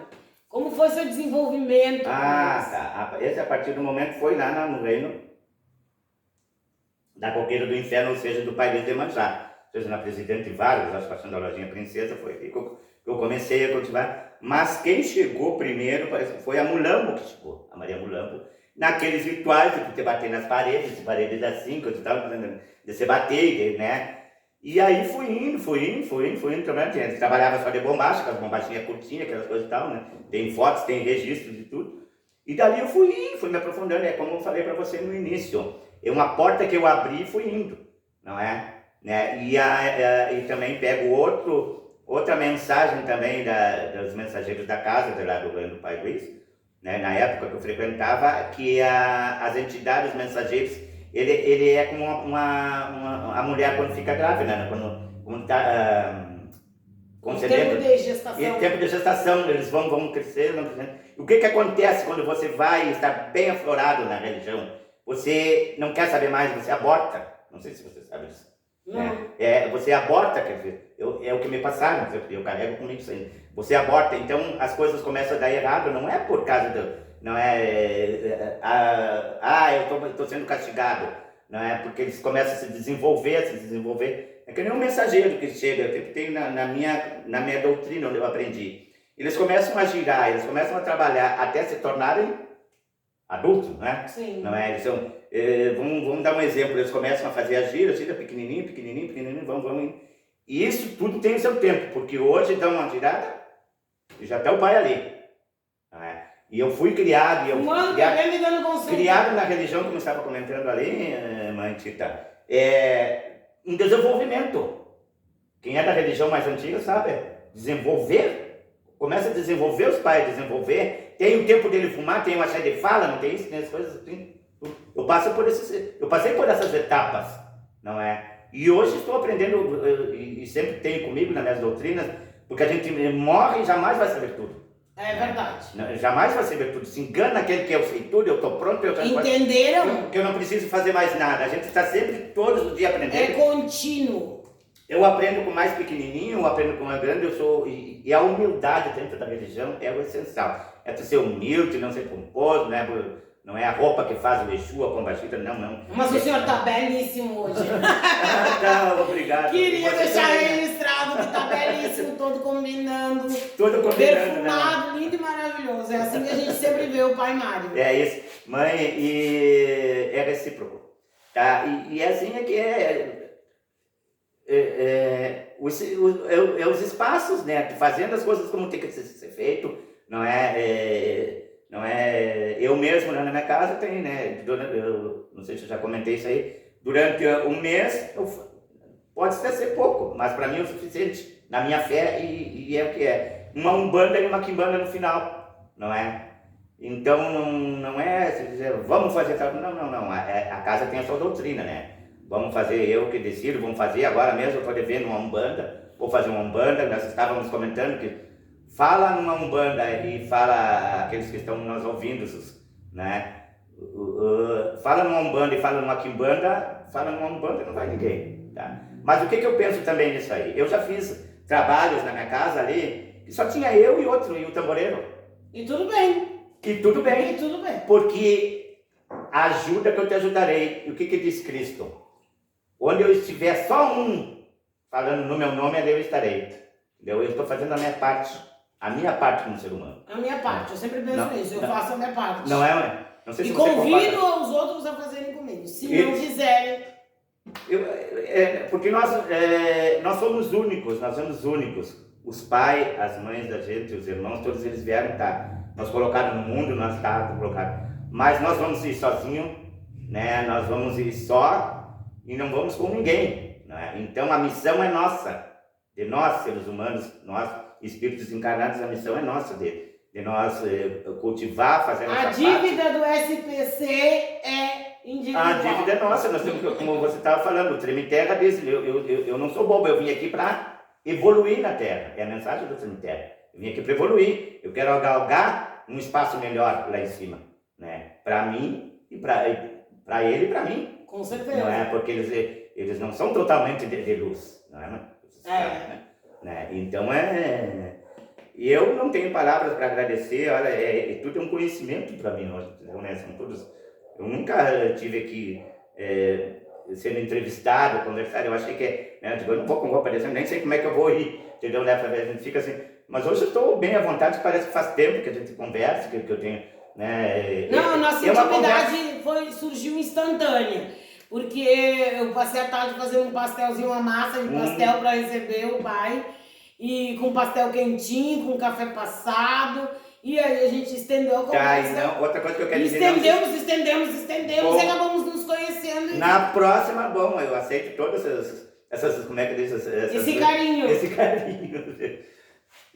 Como foi seu desenvolvimento? Tá. Esse a partir do momento foi lá no reino da Coqueira do Inferno, ou seja, do Pai Luís de Manjá. Ou seja, na Presidente Vargas, acho que passando a lojinha Princesa, foi aí que eu comecei a cultivar. Mas quem chegou primeiro foi a Mulambo que chegou, a Maria Mulambo, naqueles rituais de te bater nas paredes assim, que eu estava de se bater, né? E aí fui indo também. Trabalhava só de bombacha, aquelas bombachinhas curtinhas, aquelas coisas e tal, né? Tem fotos, tem registros e tudo. E dali eu fui me aprofundando, como eu falei para você no início. É uma porta que eu abri e fui indo, não é? Né? E também pego outra mensagem também dos mensageiros da casa, lá do Reino do Pai Luís, né? Na época que eu frequentava, que as entidades, os mensageiros, ele é como a mulher quando fica grávida, né? Quando está concebendo. Tempo de gestação, eles vão crescendo. O que acontece quando você vai estar bem aflorado na religião? Você não quer saber mais, você aborta. Não sei se você sabe disso. Você aborta, quer dizer, é o que me passaram, eu carrego comigo isso aí. Você aborta, então as coisas começam a dar errado, não é por causa não é, eu estou sendo castigado, não é, porque eles começam a se desenvolver, é que nem um mensageiro que chega, que tem na minha doutrina, onde eu aprendi. Eles começam a girar, eles começam a trabalhar até se tornarem adultos, né? Sim. Não é? Eles são, vamos dar um exemplo, eles começam a fazer a gira pequenininho, vamos. E isso tudo tem o seu tempo, porque hoje dão uma girada e já está o pai ali. Não é? E eu fui criado, criado na religião, como eu estava comentando ali, mãe Tita, um desenvolvimento. Quem é da religião mais antiga sabe, começa a desenvolver os pais, tem o tempo dele fumar, tem uma cheia de fala, não tem isso, tem as coisas assim. Eu passei por essas etapas, não é? E hoje estou aprendendo, e sempre tenho comigo nas minhas doutrinas, porque a gente morre e jamais vai saber tudo. É verdade. Jamais vai saber tudo. Se engana aquele que eu sei tudo, eu estou pronto. Entenderam? Que eu não preciso fazer mais nada. A gente está sempre, todos os dias aprendendo. É contínuo. Eu aprendo com o mais pequenininho, eu aprendo com o mais grande, e a humildade dentro da religião é o essencial. É tu ser humilde, não ser pomposo, não é a roupa que faz o Exu, a pombachita, não. Mas o senhor está belíssimo hoje. Tá, obrigado. Queria deixar registrado que está belíssimo, todo combinando. Perfumado, lindo e maravilhoso. É assim que a gente sempre vê o pai Mário. É isso. Mãe, e é recíproco. Tá? E assim é que os espaços, né? Fazendo as coisas como tem que ser feito, não é eu mesmo, né, na minha casa tem, né, eu não sei se eu já comentei isso aí, durante um mês, pode até ser pouco, mas para mim é o suficiente, na minha fé e é o que é. Uma umbanda e uma quimbanda no final, não é? Então não é se dizer, vamos fazer tal. Não. A casa tem a sua doutrina, né? Vamos fazer, eu que decido, vamos fazer agora mesmo. Eu estou devendo uma umbanda, vou fazer uma umbanda. Nós estávamos comentando que fala numa umbanda e fala aqueles que estão nos ouvindo, né? Fala numa umbanda e fala numa quimbanda, fala numa umbanda não vai ninguém, tá? Mas o que eu penso também nisso aí? Eu já fiz trabalhos na minha casa ali que só tinha eu e outro, e o tamboreiro. E tudo bem. E tudo bem. E tudo bem. Porque ajuda que eu te ajudarei. E o que diz Cristo? Onde eu estiver só um falando no meu nome, ali eu estarei. Eu estou fazendo a minha parte como ser humano. A minha parte, eu sempre penso nisso, eu faço a minha parte. Não é, mãe? Não sei se e você convido concorda. os outros a fazerem comigo. Se não quiserem. Porque nós somos únicos, nós somos únicos. Os pais, as mães da gente, os irmãos, todos eles vieram, tá? Nós colocados no mundo, nós estávamos colocados. Mas nós vamos ir sozinhos, né? Nós vamos ir só e não vamos com ninguém. Né? Então a missão é nossa, de nós, seres humanos, nós, espíritos encarnados, a missão é nossa, de nós cultivar, fazer a nossa parte. A dívida do SPC é individual. A dívida é nossa, nós temos, como você estava falando, o Treme Terra diz, eu não sou bobo, eu vim aqui para evoluir na Terra, é a mensagem do Treme Terra. Eu vim aqui para evoluir, eu quero galgar um espaço melhor lá em cima, né? Para mim e para ele e para mim. Com certeza. Não é? Porque eles não são totalmente de luz, não é? Né? Então eu não tenho palavras para agradecer, olha, tudo é um conhecimento para mim, né? São todos, eu nunca tive aqui sendo entrevistado, conversado, eu achei que, né, eu não vou aparecer, nem sei como é que eu vou ir, entendeu? Né? A gente fica assim, mas hoje eu estou bem à vontade, parece que faz tempo que a gente conversa, que eu tenho, né? Não, nossa intimidade surgiu instantânea, porque eu passei a tarde fazendo um pastelzinho, uma massa de pastel para receber o pai, e com pastel quentinho, com café passado, e aí a gente estendeu a conversa. Outra coisa que eu quero dizer... Estendemos, e acabamos nos conhecendo. Na próxima, bom, eu aceito todas essas como é que diz? Esse carinho. Esse carinho.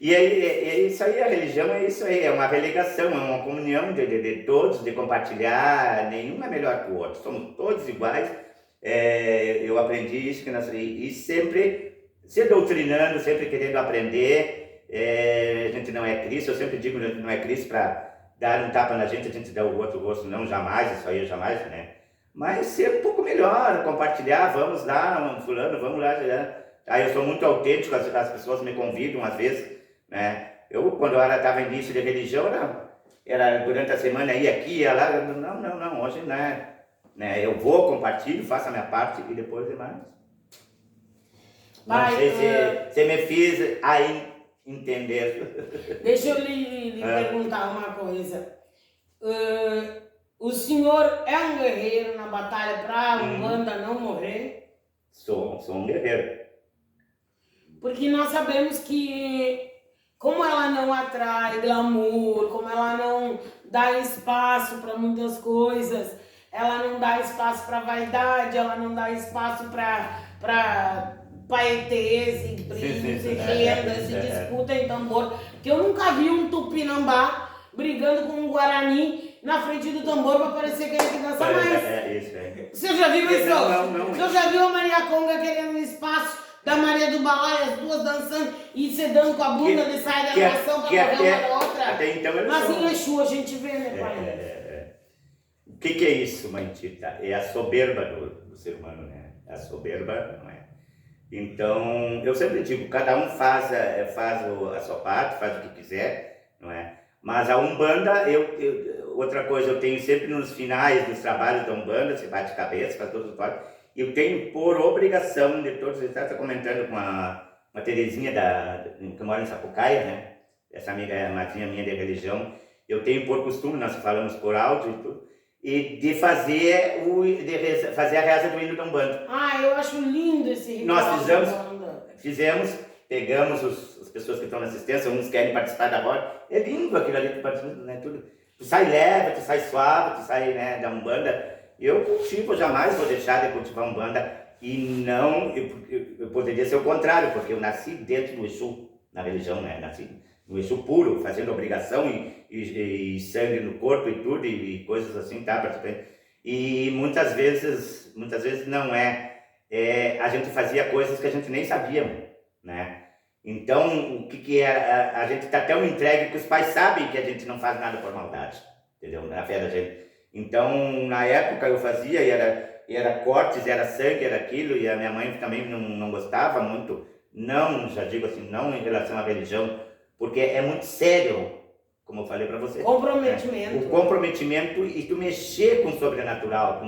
E é isso aí, a religião é isso aí, é uma relegação, é uma comunhão de todos, de compartilhar, nenhum é melhor que o outro, somos todos iguais. Eu aprendi isso, e sempre se doutrinando, sempre querendo aprender. A gente não é Cristo, eu sempre digo que a gente não é Cristo para dar um tapa na gente, a gente dá o outro rosto, não, jamais, isso aí jamais, né? Mas ser um pouco melhor, compartilhar, vamos lá, fulano, vamos lá. Aí eu sou muito autêntico, as pessoas me convidam às vezes, né? Eu, quando eu estava em início de religião, era durante a semana, ia aqui, ia lá, não, hoje não é. Né? Eu vou, compartilho, faço a minha parte e depois é mais. Não sei se você me fez aí entender. Deixa eu lhe perguntar uma coisa. O senhor é um guerreiro na batalha para a Umbanda não morrer? Sou um guerreiro. Porque nós sabemos que, como ela não atrai glamour, como ela não dá espaço para muitas coisas, ela não dá espaço para vaidade, ela não dá espaço para paetês e brincos e rendas e disputa em tambor. Porque eu nunca vi um tupinambá brigando com um guarani na frente do tambor para parecer que ele que dança mais. Você já viu isso? Não. Você já viu a Maria Conga querendo um espaço da Maria do Balaio, as duas dançando e você dando com a bunda de sair da relação para correr uma da outra? Até então mas em Exu a gente vê, né, pai? O que é isso, mãe Tita? É a soberba do ser humano, né? É a soberba, não é? Então, eu sempre digo, cada um faz a sua parte, faz o que quiser, não é? Mas a Umbanda, outra coisa, eu tenho sempre nos finais dos trabalhos da Umbanda, você bate cabeça, faz todos os cortes, eu tenho por obrigação de todos, você está comentando com uma Terezinha que mora em Sapucaia, né? Essa amiga é madrinha minha de religião, eu tenho por costume, nós falamos por áudio e tudo, e de fazer a reza do hino da Umbanda. Eu acho lindo esse ritual. Nós fizemos, pegamos as pessoas que estão na assistência, uns querem participar da roda, é lindo aquilo ali, tu participa, né, tudo. Tu sai leve, tu sai suave, tu sai, né, da Umbanda. Eu cultivo, jamais vou deixar de cultivar Umbanda, e não, poderia ser o contrário, porque eu nasci dentro do Exu, na religião, né? Nasci no Exu puro, fazendo obrigação e sangue no corpo e tudo, e coisas assim, tá? E muitas vezes não a gente fazia coisas que a gente nem sabia, né? Então, o que é? A gente está tão entregue que os pais sabem que a gente não faz nada por maldade, entendeu? Na fé da gente. Então, na época eu fazia, e era cortes, era sangue, era aquilo, e a minha mãe também não gostava muito, não, já digo assim, não em relação à religião, porque é muito sério, como eu falei para você. Comprometimento. O comprometimento e tu mexer com o sobrenatural,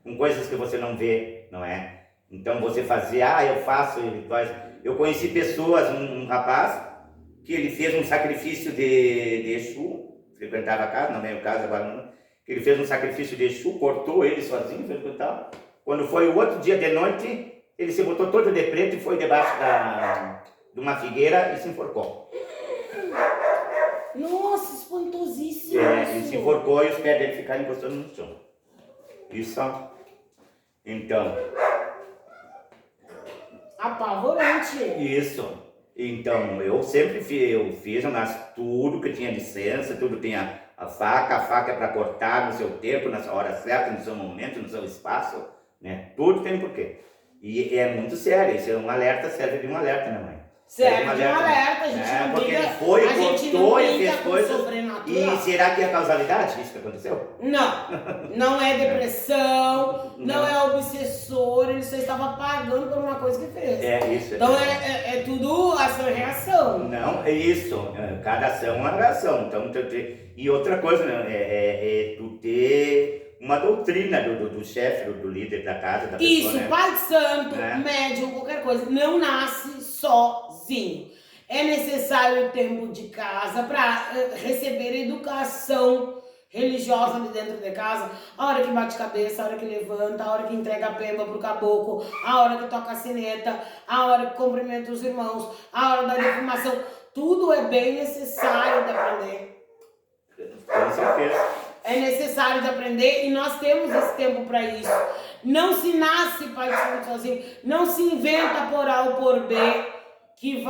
com coisas que você não vê, não é? Então você fazer, eu faço rituais. Eu conheci pessoas, um rapaz, que ele fez um sacrifício de Exu, frequentava a casa, não veio a casa agora não, que ele fez um sacrifício de Exu, cortou ele sozinho, fez e tal. Quando foi o outro dia de noite, ele se botou todo de preto e foi debaixo de uma figueira e se enforcou. Nossa, espantosíssimo Ele se enforcou e os pés dele ficaram encostando no chão. Isso. Então. Apavorante. Isso. Então, eu sempre fiz, mas tudo que tinha licença, tudo tinha a faca é para cortar no seu tempo, na sua hora certa, no seu momento, no seu espaço, né? Tudo tem porquê. E é muito sério, isso é um alerta, serve de um alerta, né, mãe? Serve de um alerta, a gente não porque briga, ele foi, a gente cortou não e brinca fez com coisas. sobrenatural. E será que é causalidade isso que aconteceu? Não é depressão, não é obsessor, ele só estava pagando por uma coisa que fez. É isso. Então é tudo ação e reação. Não, é isso. Cada ação é uma reação. Então, e outra coisa, né? Tu ter uma doutrina do chefe, do líder da casa, da pessoa, isso, né? pai de santo, médium, qualquer coisa, não nasce sozinho. É necessário tempo de casa para receber educação religiosa ali dentro de casa. A hora que bate cabeça, a hora que levanta, a hora que entrega a pemba pro caboclo, a hora que toca a sineta, a hora que cumprimenta os irmãos, a hora da defumação. Tudo é bem necessário de aprender. Com certeza. É necessário de aprender e nós temos esse tempo para isso. Não se nasce pai de santo sozinho, não se inventa por A ou por B. Que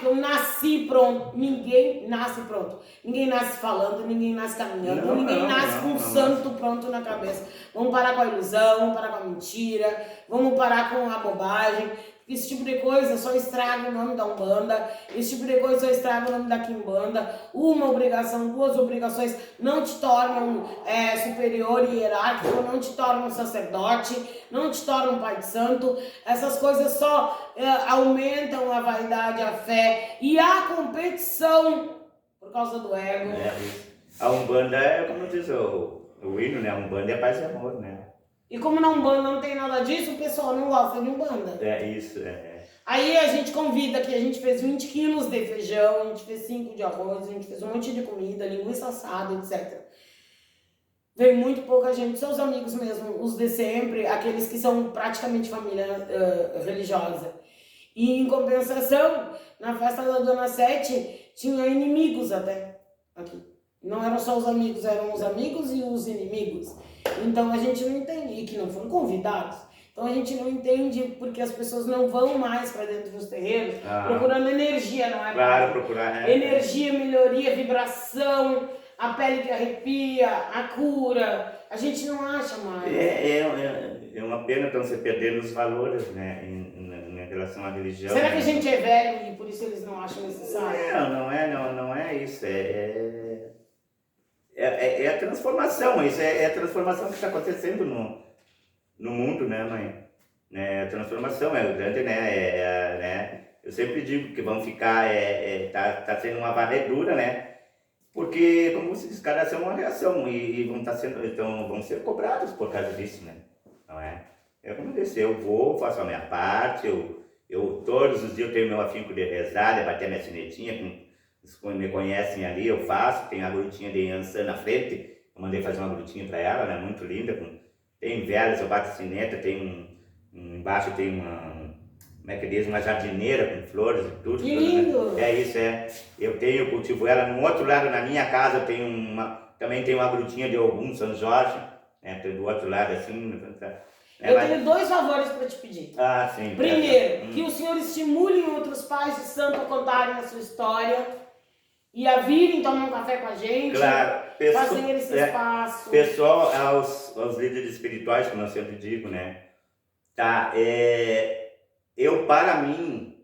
eu nasci pronto. Ninguém nasce pronto. Ninguém nasce falando, ninguém nasce caminhando, ninguém nasce com um santo pronto na cabeça. Vamos parar com a ilusão, vamos parar com a mentira, vamos parar com a bobagem. Esse tipo de coisa só estraga o nome da Umbanda, esse tipo de coisa só estraga o nome da Quimbanda. Uma obrigação, duas obrigações não te tornam superior e hierárquico, não te tornam sacerdote, não te tornam pai de santo. Essas coisas só aumentam a vaidade, a fé e a competição por causa do ego. A Umbanda é, como diz o hino, né? A Umbanda é paz e amor, né? E como na Umbanda não tem nada disso, o pessoal não gosta de Umbanda. É isso, Aí a gente convida que a gente fez 20 quilos de feijão, a gente fez 5 de arroz, a gente fez um monte de comida, linguiça assada, etc. Veio muito pouca gente, seus amigos mesmo, os de sempre, aqueles que são praticamente família religiosa. E em compensação, na festa da Dona Sete, tinha inimigos até aqui. Não eram só os amigos, eram os amigos e os inimigos. Então a gente não entende, e que não foram convidados. Então a gente não entende porque as pessoas não vão mais para dentro dos terreiros procurando energia, não é? Claro, procurar. Energia, melhoria, vibração, a pele que arrepia, a cura. A gente não acha mais. É uma pena então você perdendo os valores, né, em relação à religião. Será que a gente é velho e por isso eles não acham necessário? Não é isso. É a transformação, isso é a transformação que está acontecendo no mundo, né, mãe? A transformação é grande, né? Eu sempre digo que vão ficar, tá sendo uma varredura, né? Porque, como você diz, cada ação é uma reação e vão ser cobrados por causa disso, né? Não é? É como eu disse, eu faço a minha parte, eu todos os dias eu tenho meu afinco de rezar, de bater minha sinetinha, os que me conhecem ali, eu faço, tem a grutinha de Yansan na frente, eu mandei fazer uma grutinha para ela, né? Muito linda, tem velas, eu bato sineta, embaixo tem uma jardineira com flores e tudo. Que lindo! Né? É isso, eu cultivo ela. No outro lado, na minha casa, também tem uma grutinha de Ogum, São Jorge, né? Do outro lado assim. Eu tenho 2 favores para te pedir. Ah, sim. Primeiro, que o senhor estimule outros pais de santo a contarem a sua história e a virem tomar um café com a gente. Claro. Fazem esse espaço. Pessoal, aos líderes espirituais, como eu sempre digo, né? Tá, eu, para mim,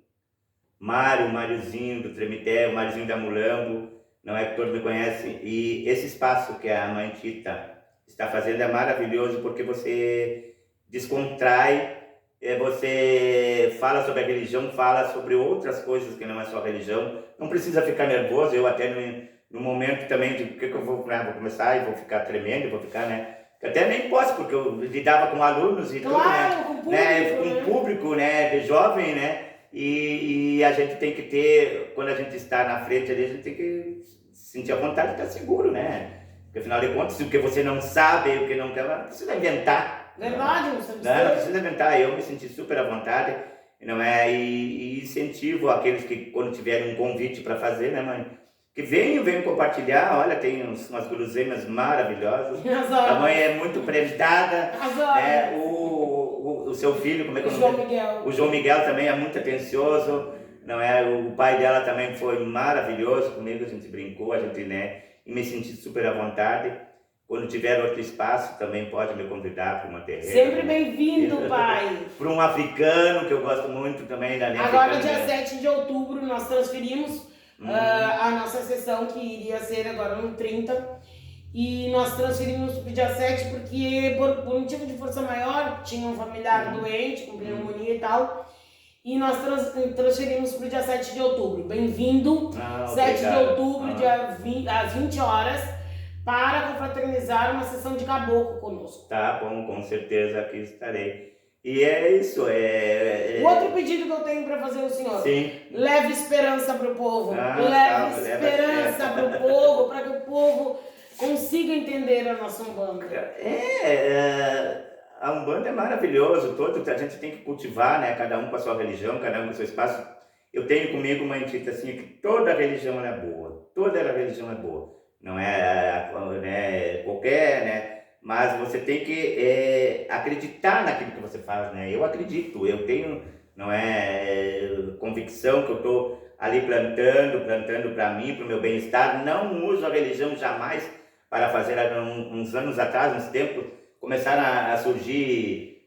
Máriozinho do Tremité, o Máriozinho da Mulambo, não é que todos me conhecem, e esse espaço que a Mãe Tita está fazendo é maravilhoso porque você descontrai, você fala sobre a religião, fala sobre outras coisas que não é só religião, não precisa ficar nervoso. Eu até no momento também de que eu vou começar e vou ficar tremendo, vou ficar, né? Eu até nem posso, porque eu lidava com alunos e claro, tudo, né? Com público, né? De jovem, né? E a gente tem que ter, quando a gente está na frente ali, a gente tem que sentir a vontade de estar seguro, né? Porque afinal de contas, o que você não sabe, o que não quer, não precisa inventar. Verdade, não precisa inventar. Eu me senti super à vontade, não é? E incentivo aqueles que, quando tiverem um convite para fazer, né, mãe? Que venham compartilhar. Olha, tem umas guloseimas maravilhosas. A mãe é muito prestada. Né? O seu filho, como é que é o nome? Miguel. O João Miguel também é muito atencioso. Não é? O pai dela também foi maravilhoso comigo. A gente brincou, a gente, né? E me senti super à vontade. Quando tiver outro espaço, também pode me convidar para uma terreira. Sempre bem-vindo, pai. Para um africano, que eu gosto muito também da Agora, dia 7 de outubro, nós transferimos a nossa sessão, que iria ser agora no 30. E nós transferimos para o dia 7 porque, por motivo de força maior, tinha um familiar doente, com pneumonia e tal. E nós transferimos para o dia 7 de outubro. Bem-vindo, 7 de outubro, às 20 horas, para confraternizar uma sessão de caboclo conosco. Tá bom, com certeza aqui estarei. E é isso, O outro pedido que eu tenho para fazer ao senhor. Sim. Leve esperança para o povo. Leve esperança para o povo, para que o povo consiga entender a nossa Umbanda. A Umbanda é maravilhoso, a gente tem que cultivar, né? Cada um com a sua religião, cada um com o seu espaço. Eu tenho comigo uma entidade assim, que toda religião é boa, toda religião é boa. Não é qualquer, né? Mas você tem que acreditar naquilo que você faz, né? Eu acredito, eu tenho, convicção que eu estou ali plantando para mim, para o meu bem-estar. Não uso a religião jamais para fazer. Uns anos atrás, uns tempos, começaram a surgir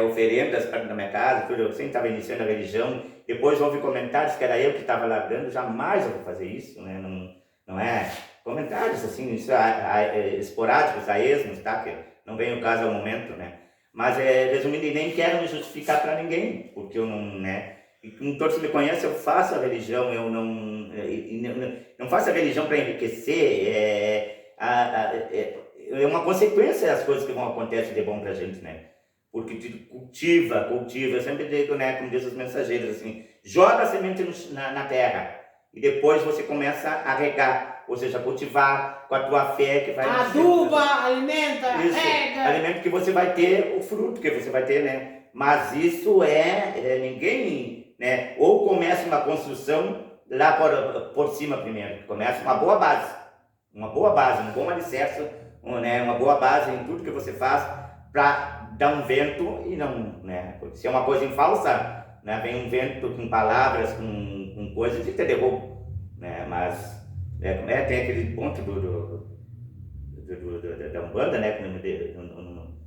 oferendas perto da minha casa, tudo. Eu sempre estava iniciando a religião. Depois houve comentários que era eu que estava largando. Jamais eu vou fazer isso, né? Não é? Comentários assim, esporádicos, a esmos, tá? Que não vem o caso ao momento, né? Mas, resumindo, nem quero me justificar para ninguém, porque eu não, né? E como todos me conhecem, eu faço a religião, eu não faço a religião para enriquecer, é uma consequência das coisas que vão acontecer de bom pra gente, né? Porque cultiva, eu sempre digo, né, como diz os mensageiros, assim, joga a semente na terra e depois você começa a regar, ou seja, cultivar com a tua fé que vai... Aduba, alimenta, rega. Alimento que você vai ter o fruto que você vai ter, né? Mas isso ninguém, né? Ou começa uma construção lá por cima primeiro, começa uma boa base, um bom alicerce, né? Uma boa base em tudo que você faz para dar um vento e não, né? Porque se é uma coisa em falsa, né? Vem um vento com palavras, com coisas e te derruba, né? Mas tem aquele ponto da Umbanda, né?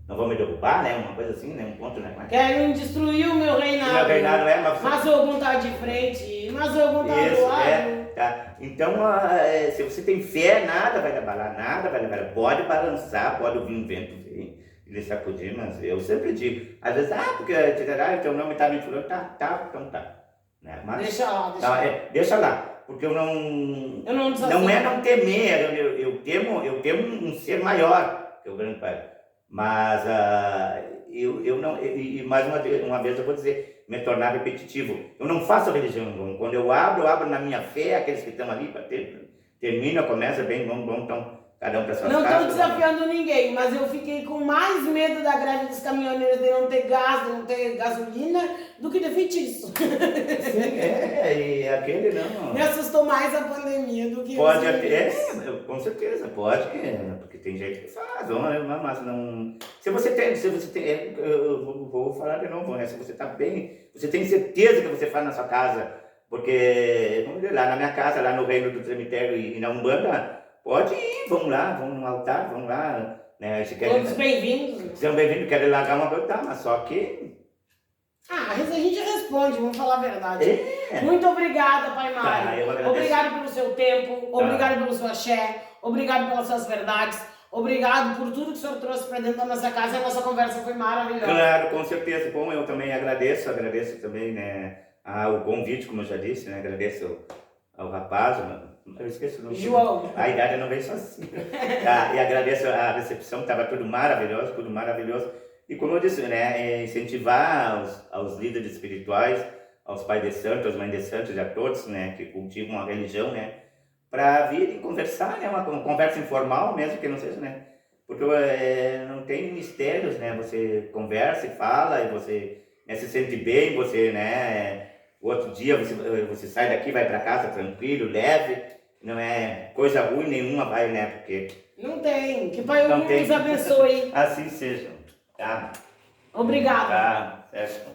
Não vão me derrubar, né? Uma coisa assim, né? Um ponto, né? Querem destruir o meu reinado. Meu reinado mas Ogum tá de frente, mas Ogum tá do lado. Tá. Então, se você tem fé, nada vai lhe abalar, pode balançar, pode vir um vento e lhe sacudir, mas eu sempre digo, às vezes, porque teu nome tá me falando, então tá. Né? Mas, deixa lá, porque eu não é não temer, eu temo um ser maior que o grande pai. Mas eu não, e mais uma vez eu vou dizer, me tornar repetitivo. Eu não faço religião. Quando eu abro na minha fé, aqueles que estão ali, termina, começa bem, então cada um para suas Não estou casas. desafiando ninguém, mas eu fiquei com mais medo da greve dos caminhoneiros de não ter gás, de não ter gasolina, do que de feitiço. Sim, e aquele não. Me assustou mais a pandemia do que Pode os até, vírus. com certeza, pode, porque tem gente que faz, mas não. Se você tem, eu vou falar de novo, né? Se você está bem, você tem certeza que você faz na sua casa, porque, vamos ver, lá na minha casa, lá no Reino do Cemitério e na Umbanda, pode ir, vamos lá, vamos no altar, vamos lá, né? Se quer, Todos bem-vindos. sejam bem-vindos, querem largar uma botar, mas só que. Ah, mas a gente responde, vamos falar a verdade. É. Muito obrigada, Pai Tá, Mário. eu agradeço. Obrigado pelo seu tempo, obrigado pelo seu axé, obrigado pelas suas verdades, obrigado por tudo que o senhor trouxe para dentro da nossa casa. A nossa conversa foi maravilhosa. Claro, com certeza. Bom, eu também agradeço também, né, o convite, como eu já disse, né, agradeço ao rapaz, eu esqueço o nome. João. A idade não veio sozinha. E agradeço a recepção, estava tudo maravilhoso, tudo maravilhoso. E como eu disse, né, incentivar aos líderes espirituais, aos pais de santos, às mães de santos e a todos, né, que cultivam a religião, né, para virem conversar, né, uma conversa informal mesmo, que não seja, né, porque não tem mistérios, né, você conversa e fala, e você, né, se sente bem, você, né, o outro dia você sai daqui, vai para casa tranquilo, leve, não é coisa ruim nenhuma, vai, né, porque... Não tem. Que Pai Não nos tem. abençoe. Assim seja. Tá. Obrigada. Tá, certo.